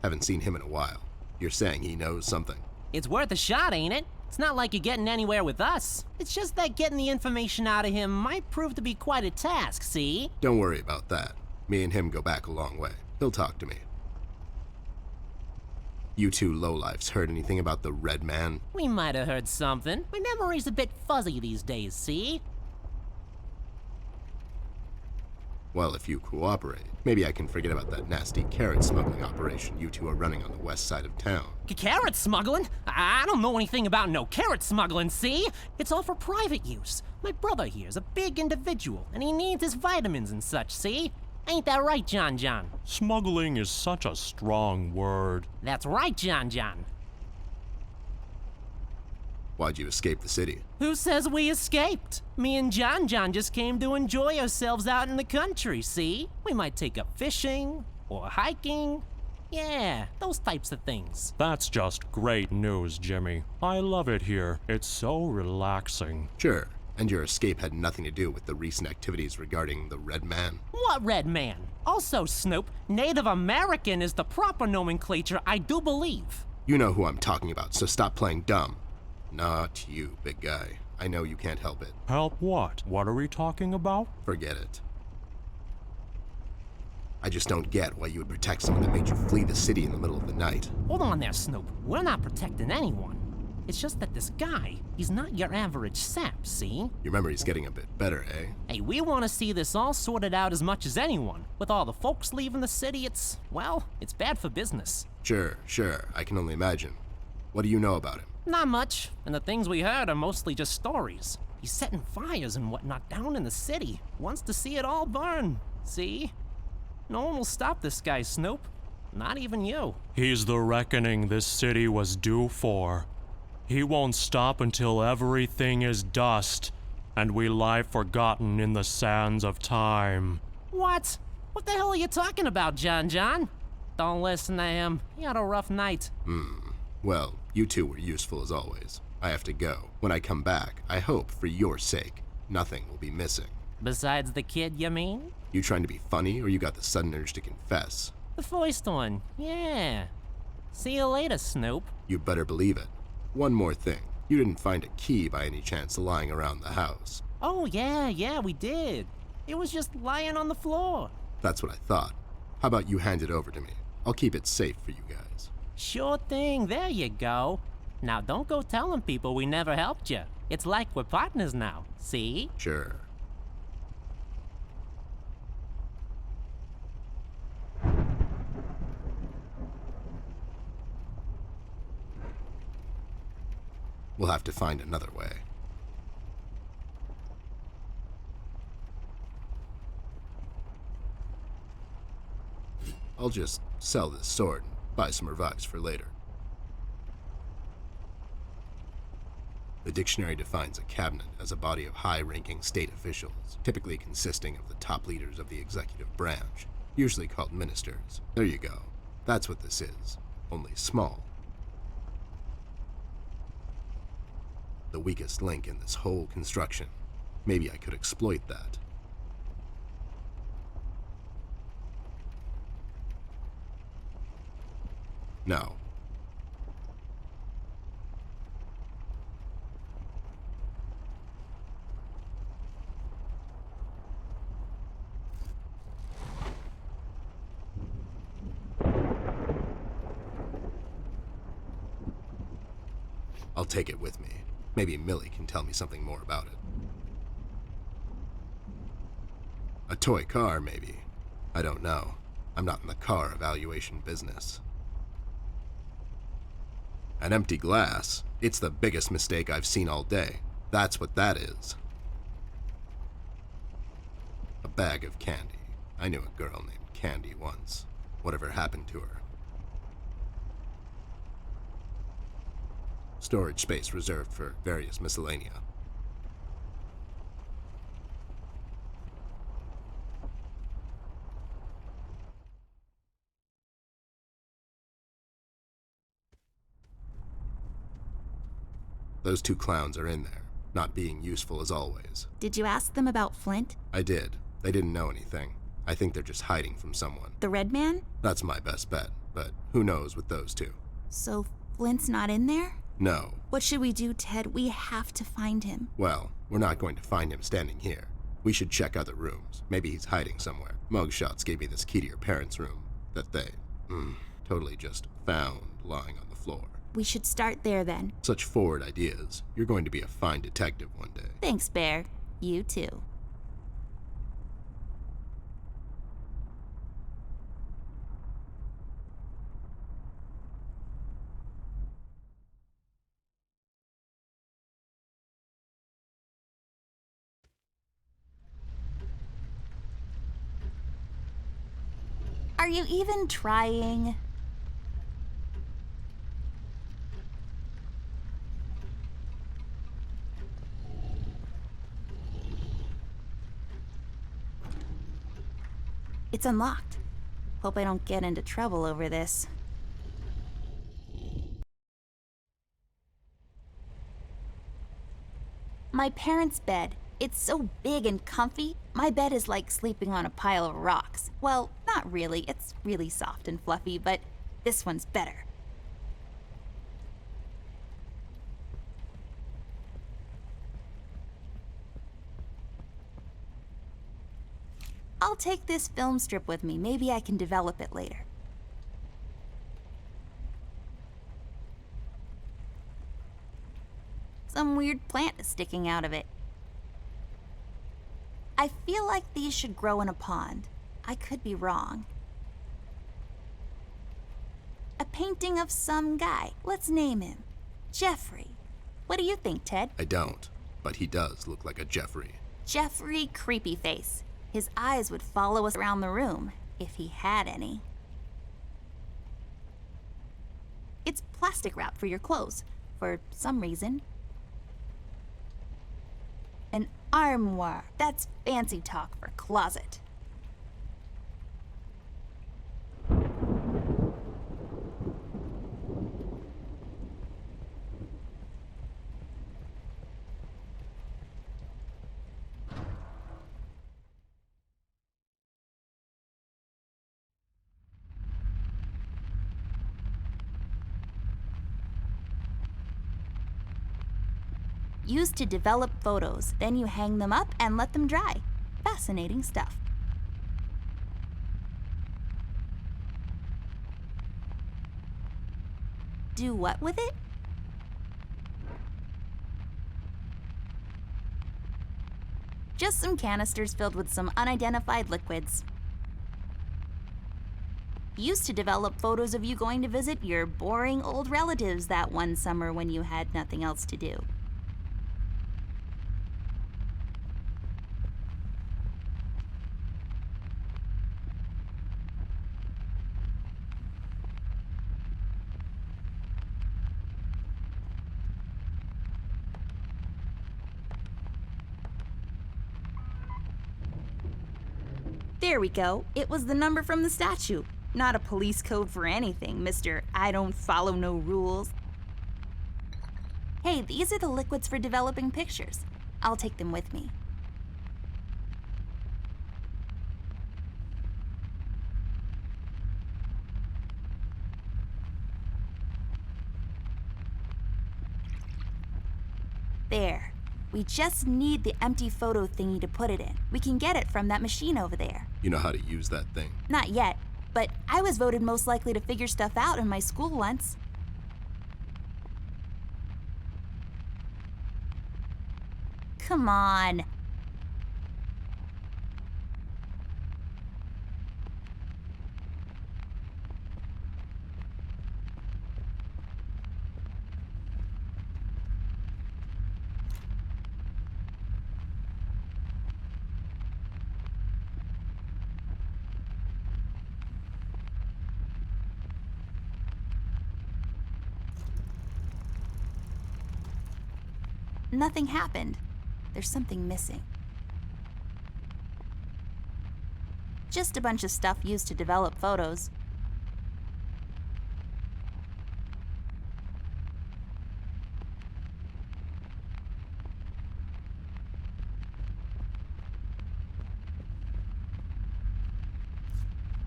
Haven't seen him in a while. You're saying he knows something? It's worth a shot, ain't it? It's not like you're getting anywhere with us. It's just that getting the information out of him might prove to be quite a task, see? Don't worry about that. Me and him go back a long way. He'll talk to me. You two lowlifes heard anything about the Red Man? We might have heard something. My memory's a bit fuzzy these days, see? Well, if you cooperate, maybe I can forget about that nasty carrot smuggling operation you two are running on the west side of town. Carrot smuggling? I don't know anything about no carrot smuggling, see? It's all for private use. My brother here's a big individual, and he needs his vitamins and such, see? Ain't that right, John? Smuggling is such a strong word. That's right, John. Why'd you escape the city? Who says we escaped? Me and John just came to enjoy ourselves out in the country, see? We might take up fishing, or hiking. Yeah, those types of things. That's just great news, Jimmy. I love it here. It's so relaxing. Sure, and your escape had nothing to do with the recent activities regarding the Red Man? What Red Man? Also, Snoop, Native American is the proper nomenclature, I do believe. You know who I'm talking about, so stop playing dumb. Not you, big guy. I know you can't help it. Help what? What are we talking about? Forget it. I just don't get why you would protect someone that made you flee the city in the middle of the night. Hold on there, Snoop. We're not protecting anyone. It's just that this guy, he's not your average sap, see? Your memory's getting a bit better, eh? Hey, we want to see this all sorted out as much as anyone. With all the folks leaving the city, it's bad for business. Sure. I can only imagine. What do you know about him? Not much, and the things we heard are mostly just stories. He's setting fires and whatnot down in the city. Wants to see it all burn, see? No one will stop this guy, Snoop. Not even you. He's the reckoning this city was due for. He won't stop until everything is dust, and we lie forgotten in the sands of time. What? What the hell are you talking about, John? Don't listen to him. He had a rough night. Well, you two were useful as always. I have to go. When I come back, I hope, for your sake, nothing will be missing. Besides the kid, you mean? You trying to be funny, or you got the sudden urge to confess? The first one, yeah. See you later, Snoop. You better believe it. One more thing. You didn't find a key by any chance lying around the house. Oh, yeah, we did. It was just lying on the floor. That's what I thought. How about you hand it over to me? I'll keep it safe for you guys. Sure thing, there you go. Now don't go telling people we never helped you. It's like we're partners now, see? Sure. We'll have to find another way. I'll just sell this sword and buy some revives for later. The dictionary defines a cabinet as a body of high-ranking state officials, typically consisting of the top leaders of the executive branch, usually called ministers. There you go. That's what this is, only small. The weakest link in this whole construction. Maybe I could exploit that. No. I'll take it with me. Maybe Millie can tell me something more about it. A toy car, maybe. I don't know. I'm not in the car evaluation business. An empty glass? It's the biggest mistake I've seen all day. That's what that is. A bag of candy. I knew a girl named Candy once. Whatever happened to her? Storage space reserved for various miscellanea. Those two clowns are in there, not being useful as always. Did you ask them about Flint? I did. They didn't know anything. I think they're just hiding from someone. The Red Man? That's my best bet, but who knows with those two? So Flint's not in there? No. What should we do, Ted? We have to find him. Well, we're not going to find him standing here. We should check other rooms. Maybe he's hiding somewhere. Mugshots gave me this key to your parents' room that they, totally just found lying on the floor. We should start there then. Such forward ideas. You're going to be a fine detective one day. Thanks, Bear. You too. Are you even trying? It's unlocked. Hope I don't get into trouble over this. My parents' bed. It's so big and comfy. My bed is like sleeping on a pile of rocks. Well, not really. It's really soft and fluffy, but this one's better. I'll take this film strip with me. Maybe I can develop it later. Some weird plant is sticking out of it. I feel like these should grow in a pond. I could be wrong. A painting of some guy. Let's name him. Jeffrey. What do you think, Ted? I don't, but he does look like a Jeffrey. Jeffrey Creepyface. His eyes would follow us around the room, if he had any. It's plastic wrap for your clothes, for some reason. An armoire. That's fancy talk for closet. Used to develop photos, then you hang them up and let them dry. Fascinating stuff. Do what with it? Just some canisters filled with some unidentified liquids. Used to develop photos of you going to visit your boring old relatives that one summer when you had nothing else to do. There we go. It was the number from the statue. Not a police code for anything, Mr. I don't follow no rules. Hey, these are the liquids for developing pictures. I'll take them with me. There. We just need the empty photo thingy to put it in. We can get it from that machine over there. You know how to use that thing? Not yet, but I was voted most likely to figure stuff out in my school once. Come on. Nothing happened. There's something missing. Just a bunch of stuff used to develop photos.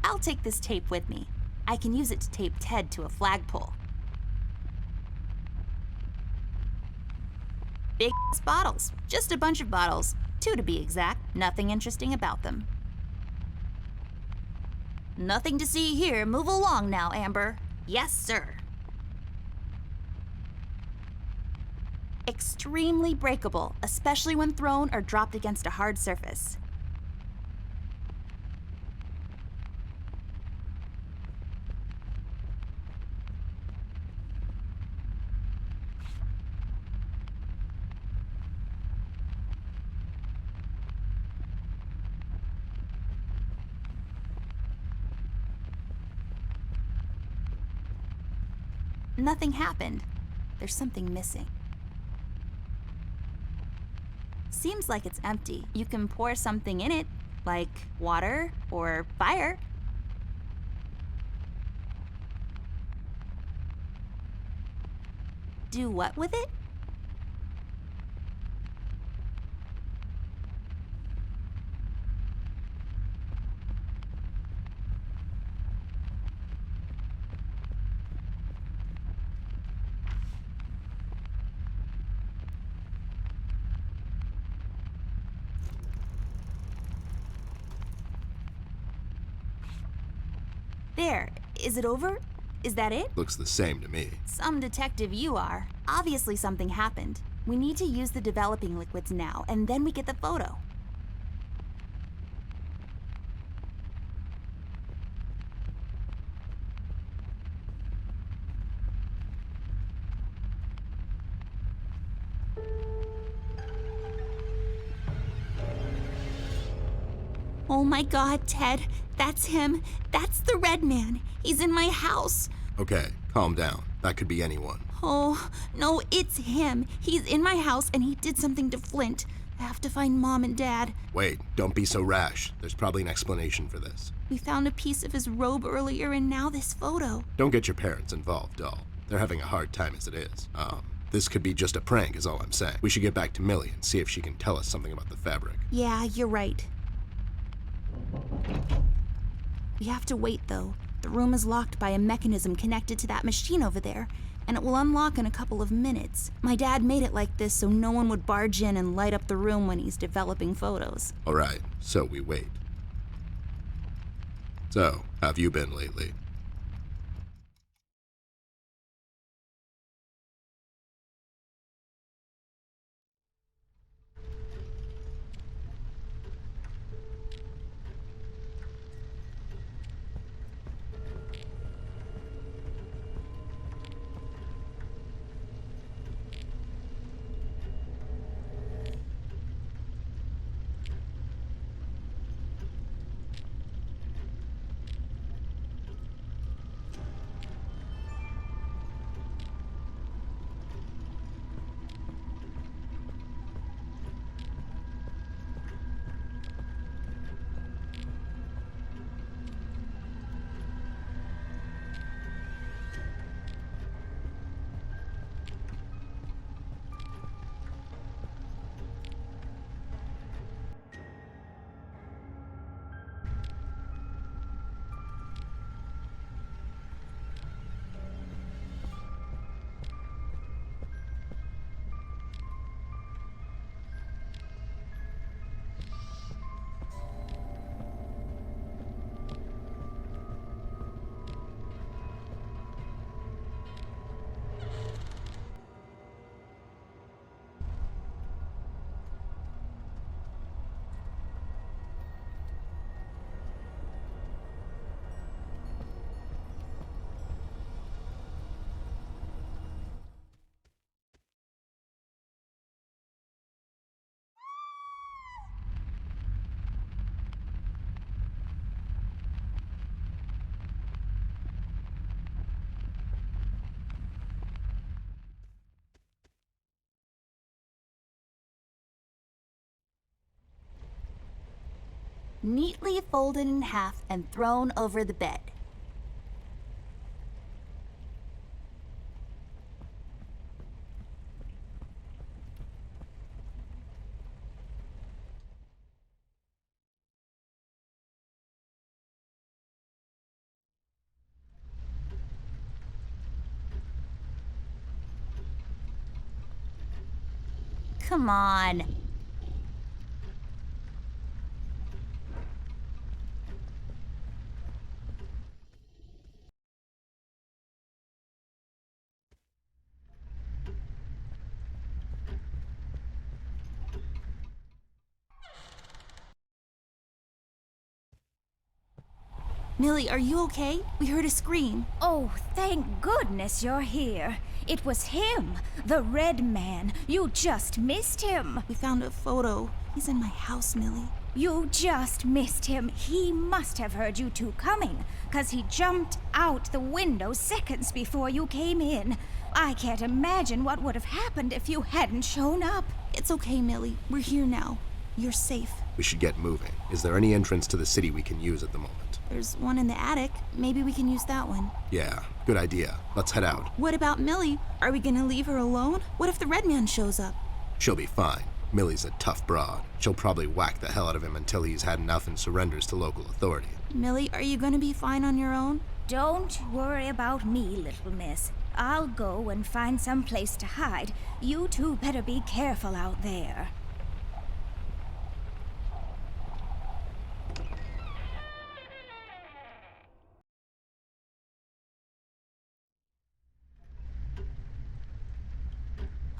I'll take this tape with me. I can use it to tape Ted to a flagpole. Big bottles. Just a bunch of bottles. 2 to be exact. Nothing interesting about them. Nothing to see here. Move along now, Amber. Yes, sir. Extremely breakable, especially when thrown or dropped against a hard surface. Nothing happened. There's something missing. Seems like it's empty. You can pour something in it, like water or fire. Do what with it? There. Is it over? Is that it? Looks the same to me. Some detective you are. Obviously something happened. We need to use the developing liquids now, and then we get the photo. Oh my God, Ted. That's him. That's the red man. He's in my house. Okay, calm down. That could be anyone. Oh, no, it's him. He's in my house and he did something to Flint. I have to find Mom and Dad. Wait, don't be so rash. There's probably an explanation for this. We found a piece of his robe earlier and now this photo. Don't get your parents involved, doll. They're having a hard time as it is. This could be just a prank is all I'm saying. We should get back to Millie and see if she can tell us something about the fabric. Yeah, you're right. We have to wait, though. The room is locked by a mechanism connected to that machine over there, and it will unlock in a couple of minutes. My dad made it like this so no one would barge in and light up the room when he's developing photos. All right, so we wait. So, how have you been lately? neatly folded in half and thrown over the bed. Come on. Millie, are you okay? We heard a scream. Oh, thank goodness you're here. It was him, the red man. You just missed him. We found a photo. He's in my house, Millie. You just missed him. He must have heard you two coming, 'cause he jumped out the window seconds before you came in. I can't imagine what would have happened if you hadn't shown up. It's okay, Millie. We're here now. You're safe. We should get moving. Is there any entrance to the city we can use at the moment? There's one in the attic. Maybe we can use that one. Yeah, good idea. Let's head out. What about Millie? Are we gonna leave her alone? What if the red man shows up? She'll be fine. Millie's a tough broad. She'll probably whack the hell out of him until he's had enough and surrenders to local authority. Millie, are you gonna be fine on your own? Don't worry about me, little miss. I'll go and find some place to hide. You two better be careful out there.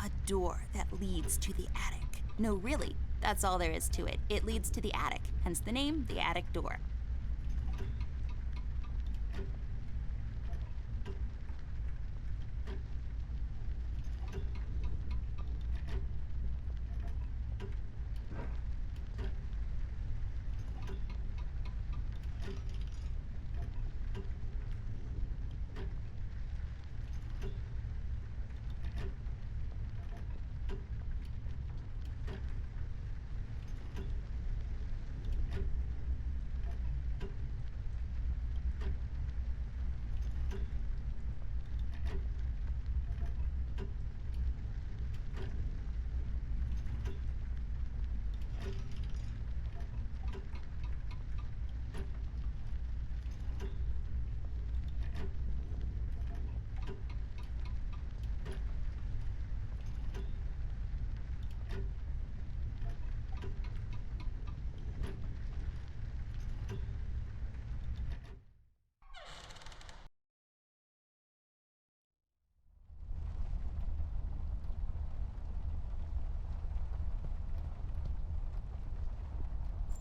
A door that leads to the attic. No, really, that's all there is to it. It leads to the attic, hence the name, the attic door.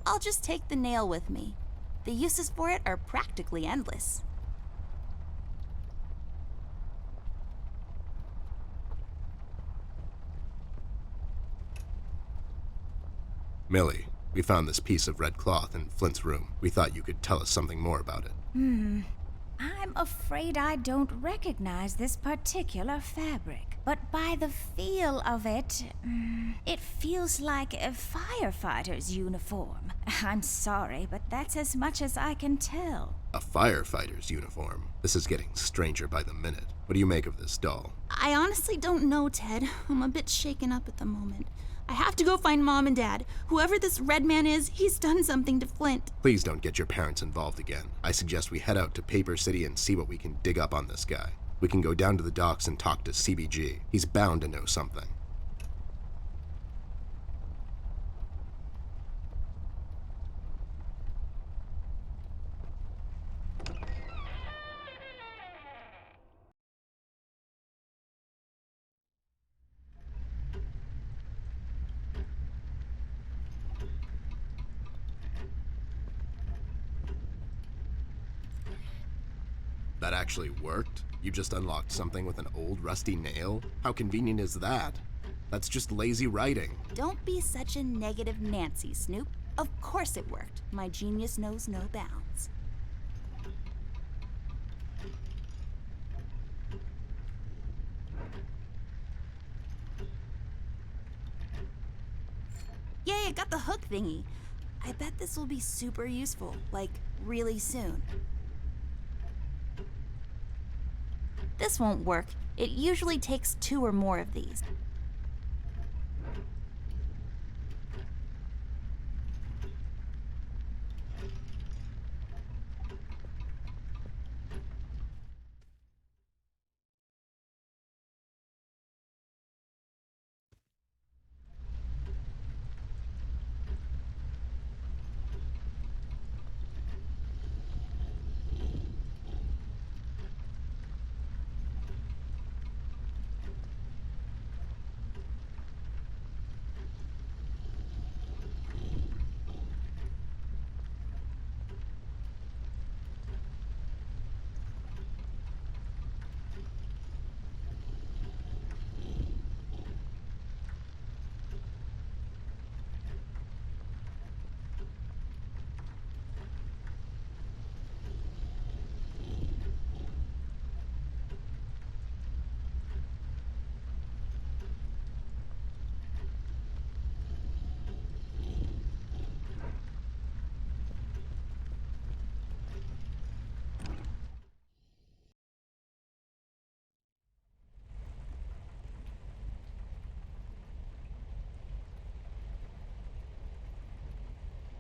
I'll just take the nail with me. The uses for it are practically endless. Millie, we found this piece of red cloth in Flint's room. We thought you could tell us something more about it. I'm afraid I don't recognize this particular fabric, but by the feel of it, it feels like a firefighter's uniform. I'm sorry, but that's as much as I can tell. A firefighter's uniform. This is getting stranger by the minute. What do you make of this doll? I honestly don't know, Ted. I'm a bit shaken up at the moment. I have to go find Mom and Dad. Whoever this red man is, he's done something to Flint. Please don't get your parents involved again. I suggest we head out to Paper City and see what we can dig up on this guy. We can go down to the docks and talk to CBG. He's bound to know something. That actually worked? You just unlocked something with an old rusty nail? How convenient is that? That's just lazy writing. Don't be such a negative Nancy, Snoop. Of course it worked. My genius knows no bounds. Yay, I got the hook thingy. I bet this will be super useful, like really soon. This won't work. It usually takes 2 or more of these.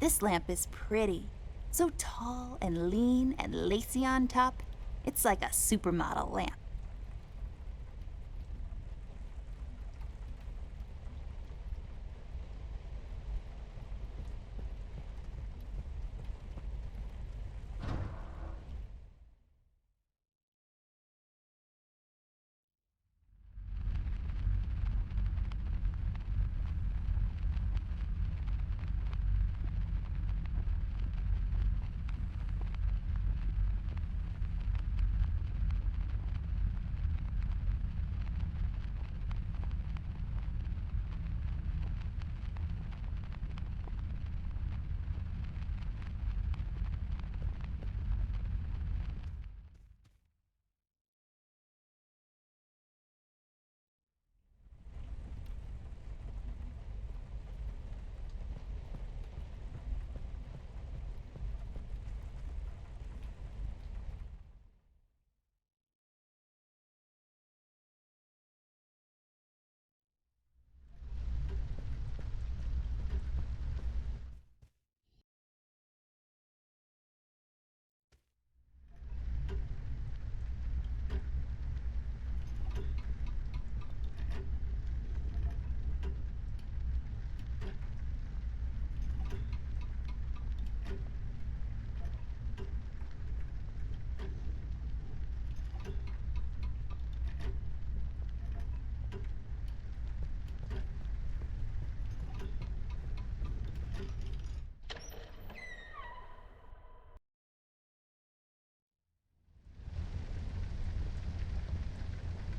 This lamp is pretty. So tall and lean and lacy on top. It's like a supermodel lamp.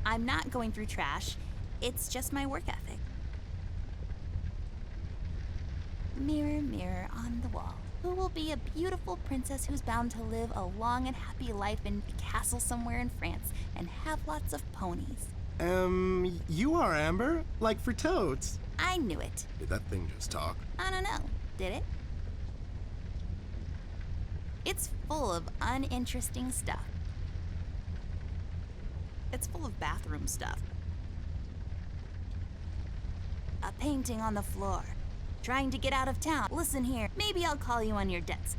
I'm not going through trash. It's just my work ethic. Mirror, mirror on the wall, who will be a beautiful princess who's bound to live a long and happy life in a castle somewhere in France and have lots of ponies? You are Amber? Like for totes. I knew it. Did that thing just talk? I don't know. Did it? It's full of uninteresting stuff. It's full of bathroom stuff. A painting on the floor. Trying to get out of town. Listen here, maybe I'll call you on your debts.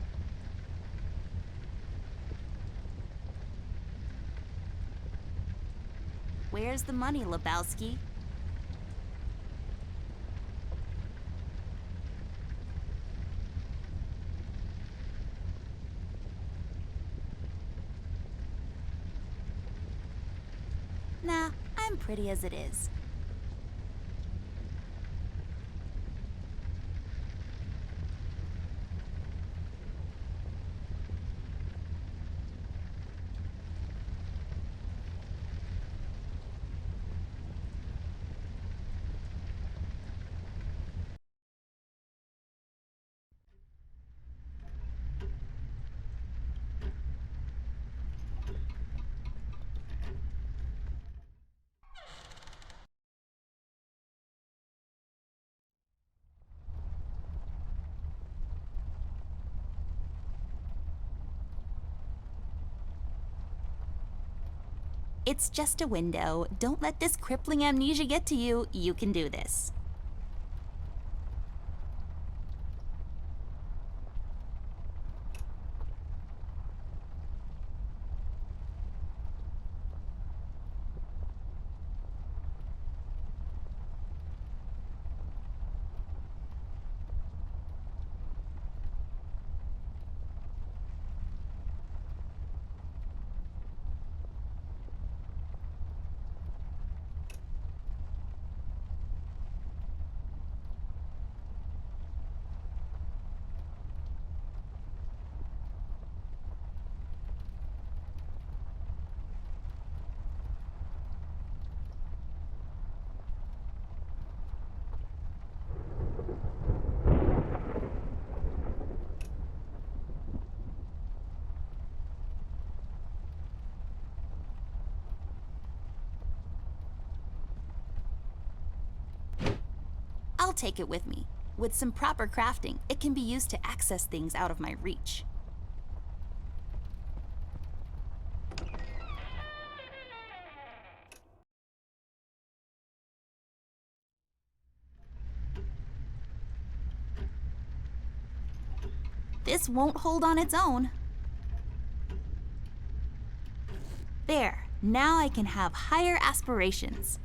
Where's the money, Lebowski? Nah, I'm pretty as it is. It's just a window. Don't let this crippling amnesia get to you. You can do this. I'll take it with me. With some proper crafting, it can be used to access things out of my reach. This won't hold on its own. There, now I can have higher aspirations.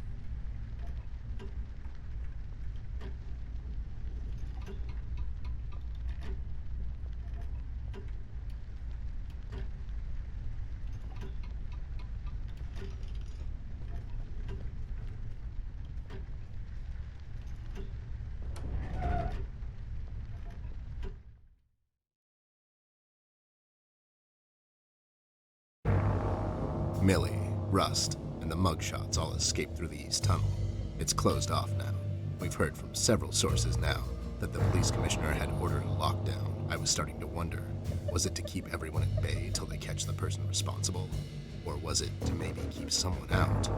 Millie, Rust, and the mugshots all escaped through the east tunnel. It's closed off now. We've heard from several sources now that the police commissioner had ordered a lockdown. I was starting to wonder, was it to keep everyone at bay till they catch the person responsible? Or was it to maybe keep someone out?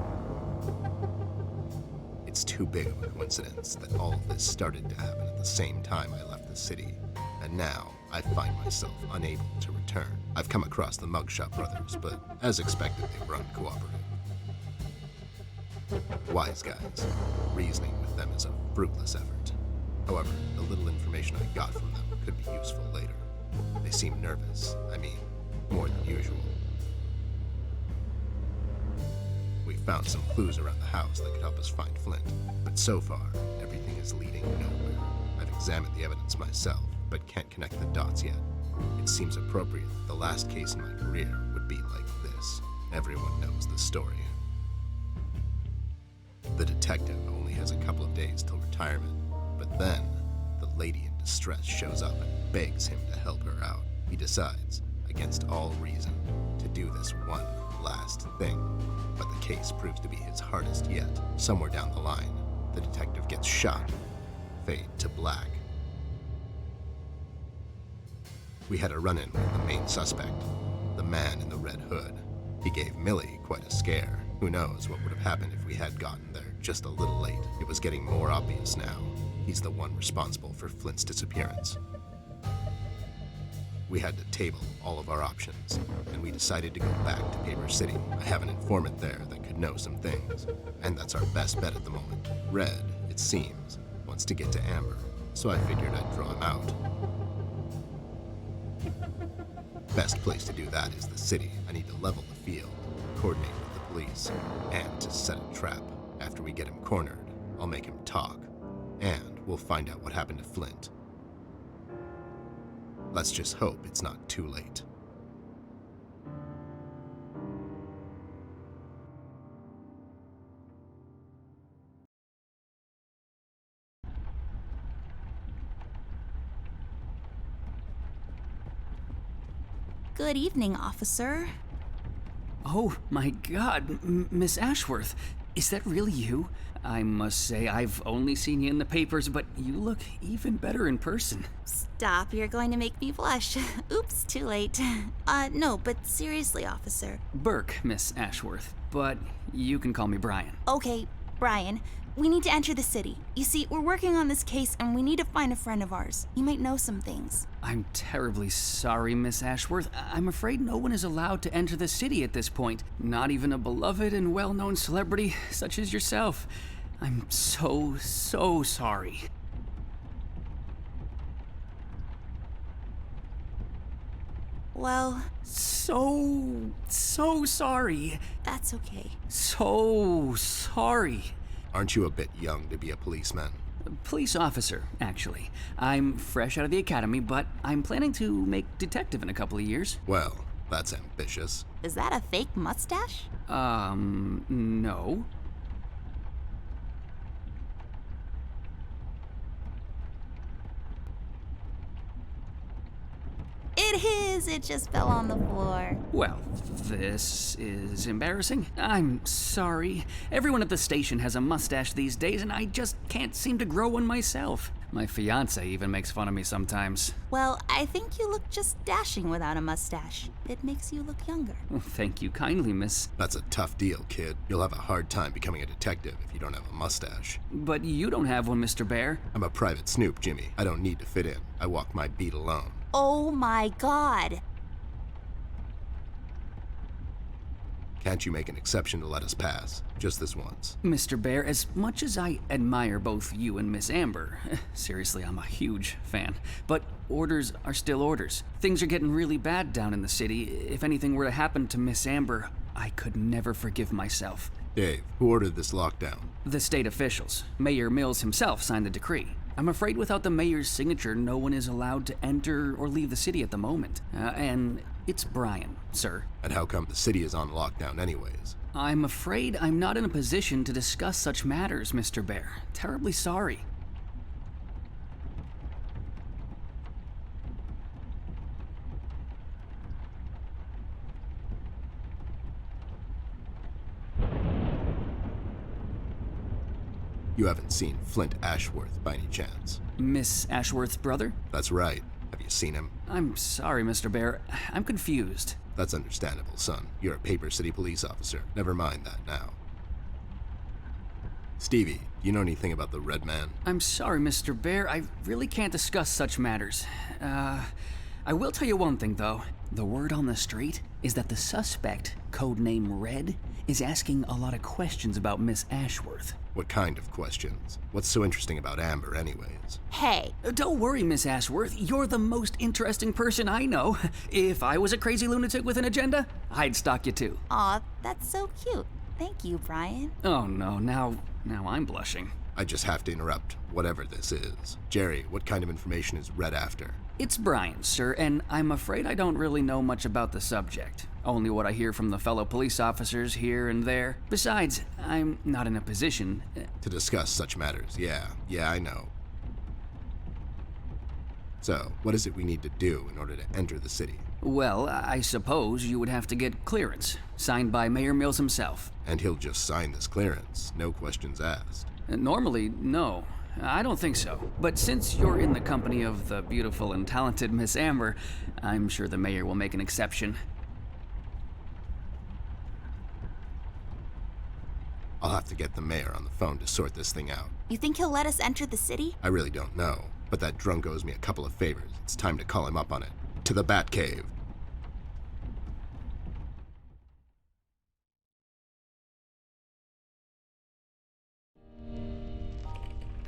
It's too big of a coincidence that all of this started to happen at the same time I left the city, and now I find myself unable to return. I've come across the Mugshot brothers, but as expected, they were uncooperative. Wise guys. Reasoning with them is a fruitless effort. However, the little information I got from them could be useful later. They seem nervous. I mean, more than usual. We found some clues around the house that could help us find Flint, but so far, everything is leading nowhere. I've examined the evidence myself, but can't connect the dots yet. It seems appropriate that the last case in my career would be like this. Everyone knows the story. The detective only has a couple of days till retirement, but then the lady in distress shows up and begs him to help her out. He decides, against all reason, to do this one last thing, but the case proves to be his hardest yet. Somewhere down the line, the detective gets shot. Fade to black. We had a run-in with the main suspect, the man in the red hood. He gave Millie quite a scare. Who knows what would have happened if we had gotten there just a little late. It was getting more obvious now. He's the one responsible for Flint's disappearance. We had to table all of our options, and we decided to go back to Paper City. I have an informant there that could know some things, and that's our best bet at the moment. Red, it seems, wants to get to Amber, so I figured I'd draw him out. Best place to do that is the city. I need to level the field, coordinate with the police, and to set a trap. After we get him cornered, I'll make him talk, and we'll find out what happened to Flint. Let's just hope it's not too late. Good evening, officer. Oh my God, Miss Ashworth, is that really you? I must say, I've only seen you in the papers, but you look even better in person. Stop, you're going to make me blush. Oops, too late. No, but seriously, officer. Burke, Miss Ashworth, but you can call me Brian. Okay, Brian, we need to enter the city. You see, we're working on this case and we need to find a friend of ours. He might know some things. I'm terribly sorry, Miss Ashworth. I'm afraid no one is allowed to enter the city at this point. Not even a beloved and well-known celebrity such as yourself. I'm so sorry. Well, So sorry. that's okay. So sorry. Aren't you a bit young to be a policeman? Police officer, actually. I'm fresh out of the academy, but I'm planning to make detective in a couple of years. Well, that's ambitious. Is that a fake mustache? No. It is! It just fell on the floor. Well, this is embarrassing. I'm sorry. Everyone at the station has a mustache these days, and I just can't seem to grow one myself. My fiance even makes fun of me sometimes. Well, I think you look just dashing without a mustache. It makes you look younger. Well, thank you kindly, miss. That's a tough deal, kid. You'll have a hard time becoming a detective if you don't have a mustache. But you don't have one, Mr. Bear. I'm a private snoop, Jimmy. I don't need to fit in. I walk my beat alone. Oh my god. Can't you make an exception to let us pass? Just this once. Mr. Bear, as much as I admire both you and Miss Amber, seriously, I'm a huge fan, but orders are still orders. Things are getting really bad down in the city. If anything were to happen to Miss Amber, I could never forgive myself. Dave, who ordered this lockdown? The state officials. Mayor Mills himself signed the decree. I'm afraid without the mayor's signature, no one is allowed to enter or leave the city at the moment. And it's Brian, sir. And how come the city is on lockdown anyways? I'm afraid I'm not in a position to discuss such matters, Mr. Bear. Terribly sorry. You haven't seen Flint Ashworth by any chance? Miss Ashworth's brother? That's right. Have you seen him? I'm sorry, Mr. Bear. I'm confused. That's understandable, son. You're a Paper City police officer. Never mind that now. Stevie, do you know anything about the Red Man? I'm sorry, Mr. Bear. I really can't discuss such matters. I will tell you one thing, though. The word on the street is that the suspect, codename Red, is asking a lot of questions about Miss Ashworth. What kind of questions? What's so interesting about Amber anyways? Hey, Don't worry, Miss Ashworth. You're the most interesting person I know. If I was a crazy lunatic with an agenda, I'd stalk you too. aw, that's so cute. Thank you, Brian. Oh no, now I'm blushing. I just have to interrupt, whatever this is. Jerry, what kind of information is Red after? It's Brian, sir, and I'm afraid I don't really know much about the subject. Only what I hear from the fellow police officers here and there. Besides, I'm not in a position. To discuss such matters, yeah, I know. So, what is it we need to do in order to enter the city? Well, I suppose you would have to get clearance, signed by Mayor Mills himself. And he'll just sign this clearance, no questions asked. Normally, no. I don't think so. But since you're in the company of the beautiful and talented Miss Amber, I'm sure the mayor will make an exception. I'll have to get the mayor on the phone to sort this thing out. You think he'll let us enter the city? I really don't know, but that drunk owes me a couple of favors. It's time to call him up on it. To the Batcave.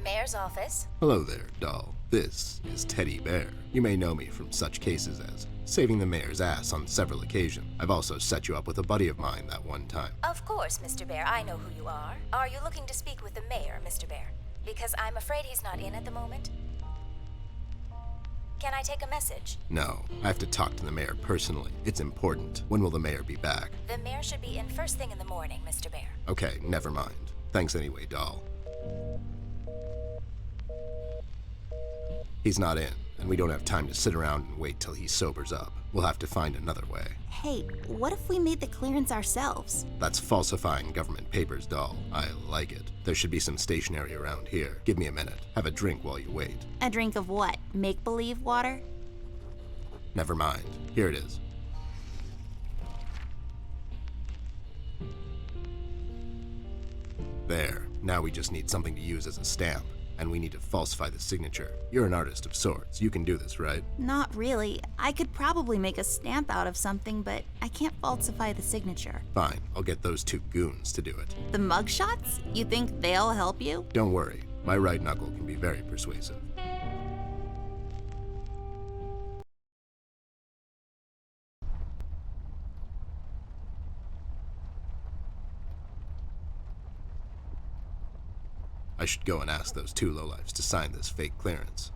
Mayor's office. Hello there, doll. This is Teddy Bear. You may know me from such cases as saving the mayor's ass on several occasions. I've also set you up with a buddy of mine that one time. Of course, Mr. Bear, I know who you are. Are you looking to speak with the mayor, Mr. Bear? Because I'm afraid he's not in at the moment. Can I take a message? No, I have to talk to the mayor personally. It's important. When will the mayor be back? The mayor should be in first thing in the morning, Mr. Bear. Okay, never mind. Thanks anyway, doll. He's not in, and we don't have time to sit around and wait till he sobers up. We'll have to find another way. Hey, what if we made the clearance ourselves? That's falsifying government papers, doll. I like it. There should be some stationery around here. Give me a minute. Have a drink while you wait. A drink of what? Make-believe water? Never mind. Here it is. There. Now we just need something to use as a stamp, and we need to falsify the signature. You're an artist of sorts. You can do this, right? Not really. I could probably make a stamp out of something, but I can't falsify the signature. Fine, I'll get those two goons to do it. The mugshots? You think they'll help you? Don't worry, my right knuckle can be very persuasive. I should go and ask those two lowlifes to sign this fake clearance.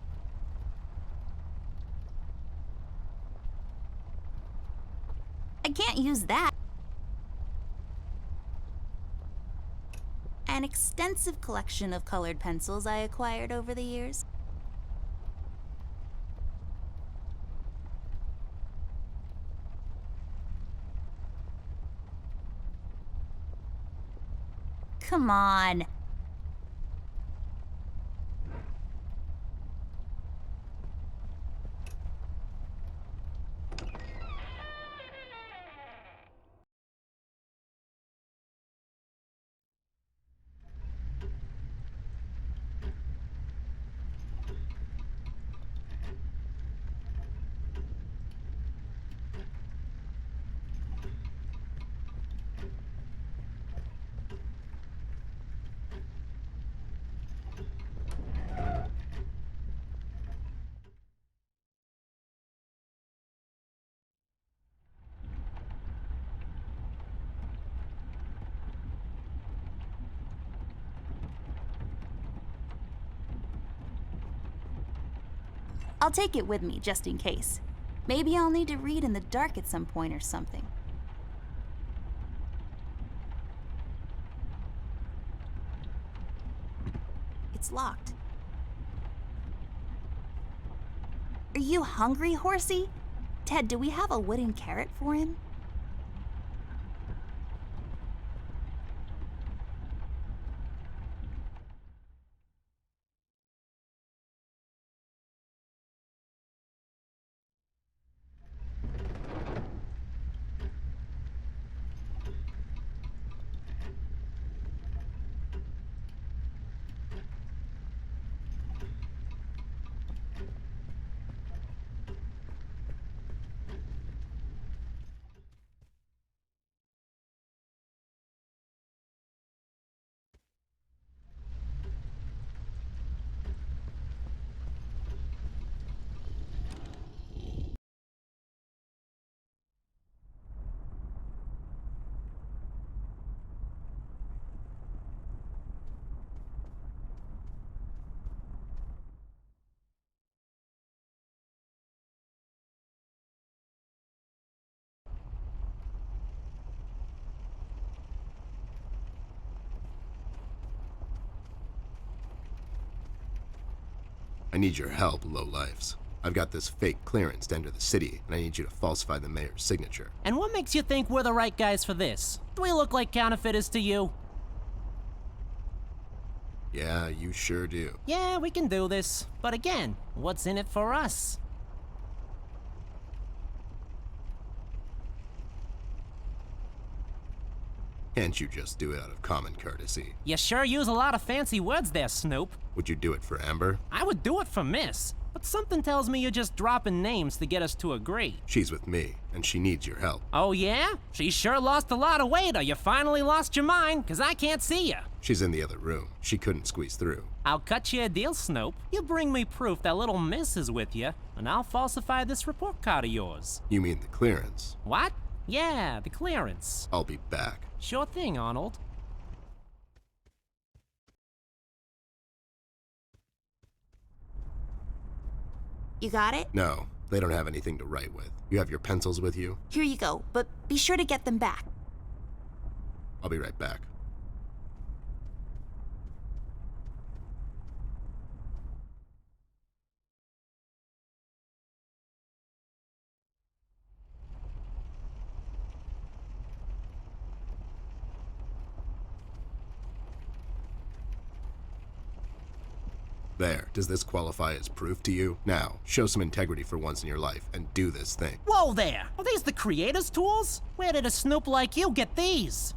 I can't use that. An extensive collection of colored pencils I acquired over the years. Come on. I'll take it with me, just in case. Maybe I'll need to read in the dark at some point or something. It's locked. Are you hungry, horsey? Ted, do we have a wooden carrot for him? I need your help, lowlifes. I've got this fake clearance to enter the city, and I need you to falsify the mayor's signature. And what makes you think we're the right guys for this? Do we look like counterfeiters to you? Yeah, you sure do. Yeah, we can do this. But again, what's in it for us? Can't you just do it out of common courtesy? You sure use a lot of fancy words there, Snoop. Would you do it for Amber? I would do it for Miss, but something tells me you're just dropping names to get us to agree. She's with me, and she needs your help. Oh yeah? She sure lost a lot of weight, or you finally lost your mind, 'cause I can't see you. She's in the other room. She couldn't squeeze through. I'll cut you a deal, Snoop. You bring me proof that little Miss is with you, and I'll falsify this report card of yours. You mean the clearance? What? Yeah, the clearance. I'll be back. Sure thing, Arnold. You got it? No, they don't have anything to write with. You have your pencils with you? Here you go, but be sure to get them back. I'll be right back. There, does this qualify as proof to you? Now, show some integrity for once in your life and do this thing. Whoa there! Are these the creator's tools? Where did a Snoop like you get these?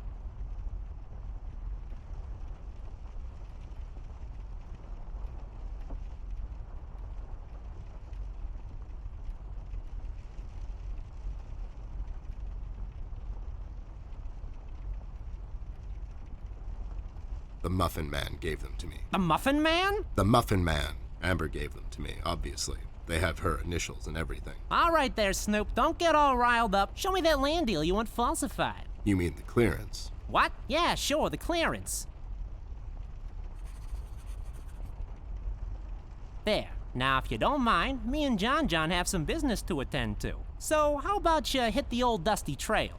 The Muffin Man gave them to me. The Muffin Man? The Muffin Man. Amber gave them to me, obviously. They have her initials and everything. All right there, Snoop. Don't get all riled up. Show me that land deal you want falsified. You mean the clearance? What? Yeah, sure, the clearance. There. Now, if you don't mind, me and John have some business to attend to. So, how about you hit the old dusty trail?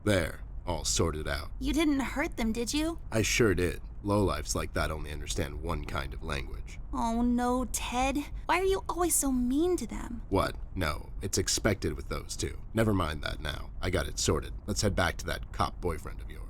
There, all sorted out. You didn't hurt them, did you? I sure did. Lowlifes like that only understand one kind of language. Oh no, Ted. Why are you always so mean to them? What? No, it's expected with those two. Never mind that now. I got it sorted. Let's head back to that cop boyfriend of yours.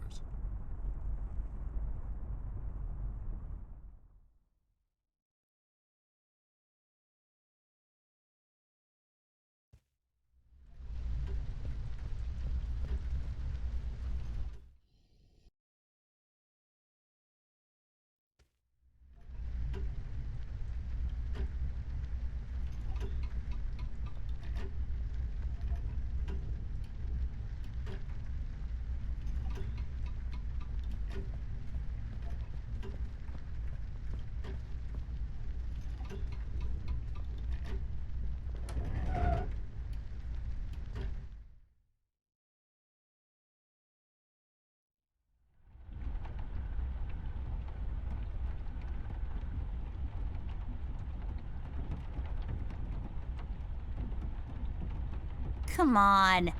Come on.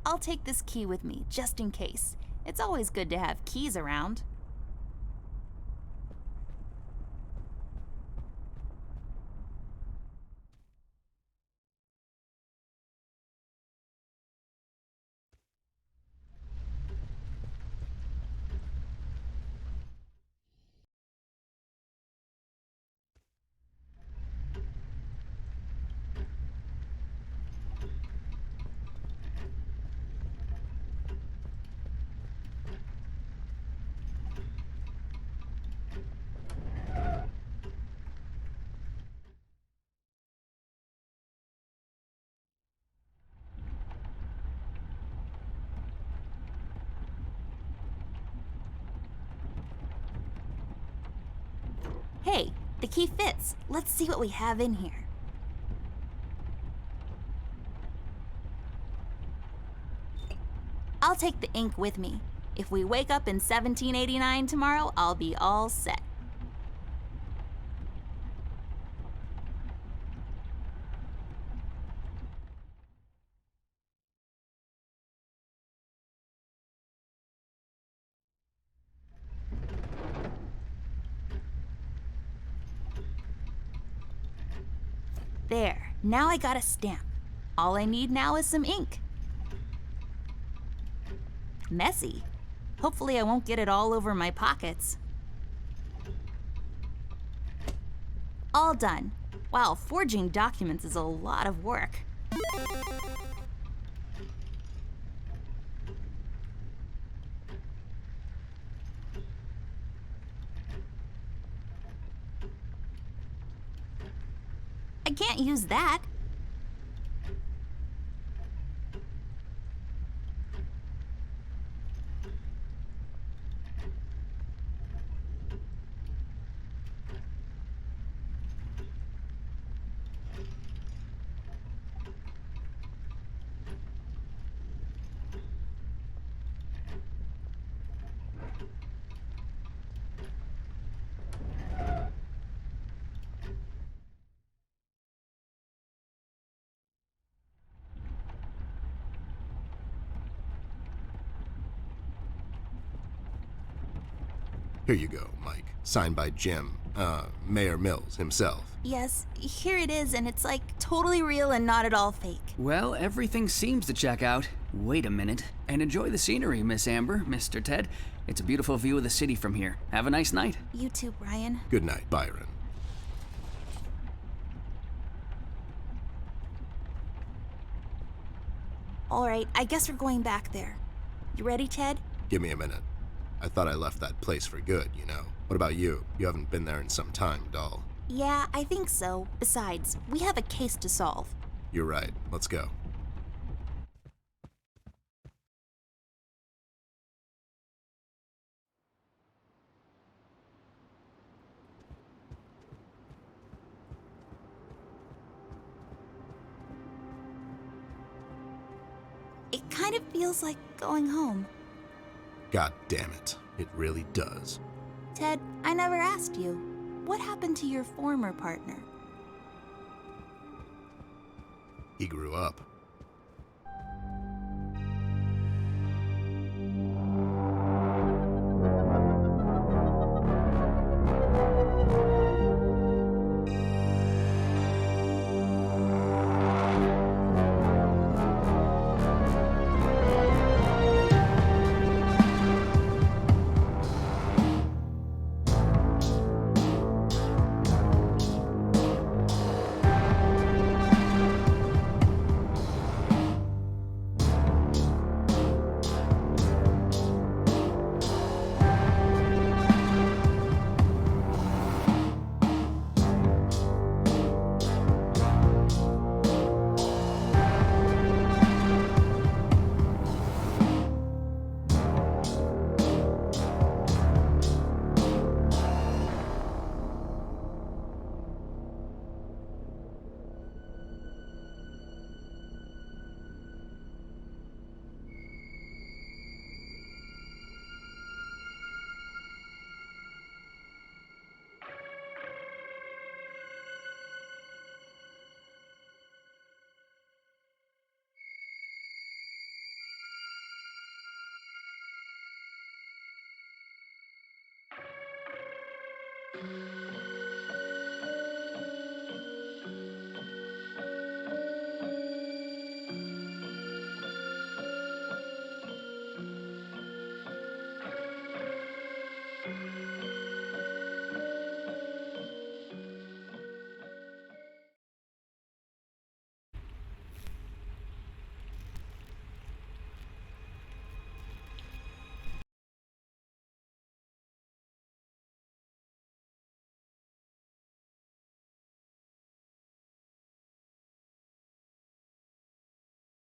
I'll take this key with me, just in case. It's always good to have keys around. Hey, the key fits. Let's see what we have in here. I'll take the ink with me. If we wake up in 1789 tomorrow, I'll be all set. There, now I got a stamp. All I need now is some ink. Messy. Hopefully I won't get it all over my pockets. All done. Wow, forging documents is a lot of work. I can't use that. Here you go, Mike. Signed by Jim, Mayor Mills himself. Yes, here it is, and it's like totally real and not at all fake. Well, everything seems to check out. Wait a minute. And enjoy the scenery, Miss Amber, Mr. Ted. It's a beautiful view of the city from here. Have a nice night. You too, Brian. Good night, Byron. All right, I guess we're going back there. You ready, Ted? Give me a minute. I thought I left that place for good, you know. What about you? You haven't been there in some time, doll. Yeah, I think so. Besides, we have a case to solve. You're right. Let's go. It kind of feels like going home. God damn it. It really does. Ted, I never asked you. What happened to your former partner? He grew up.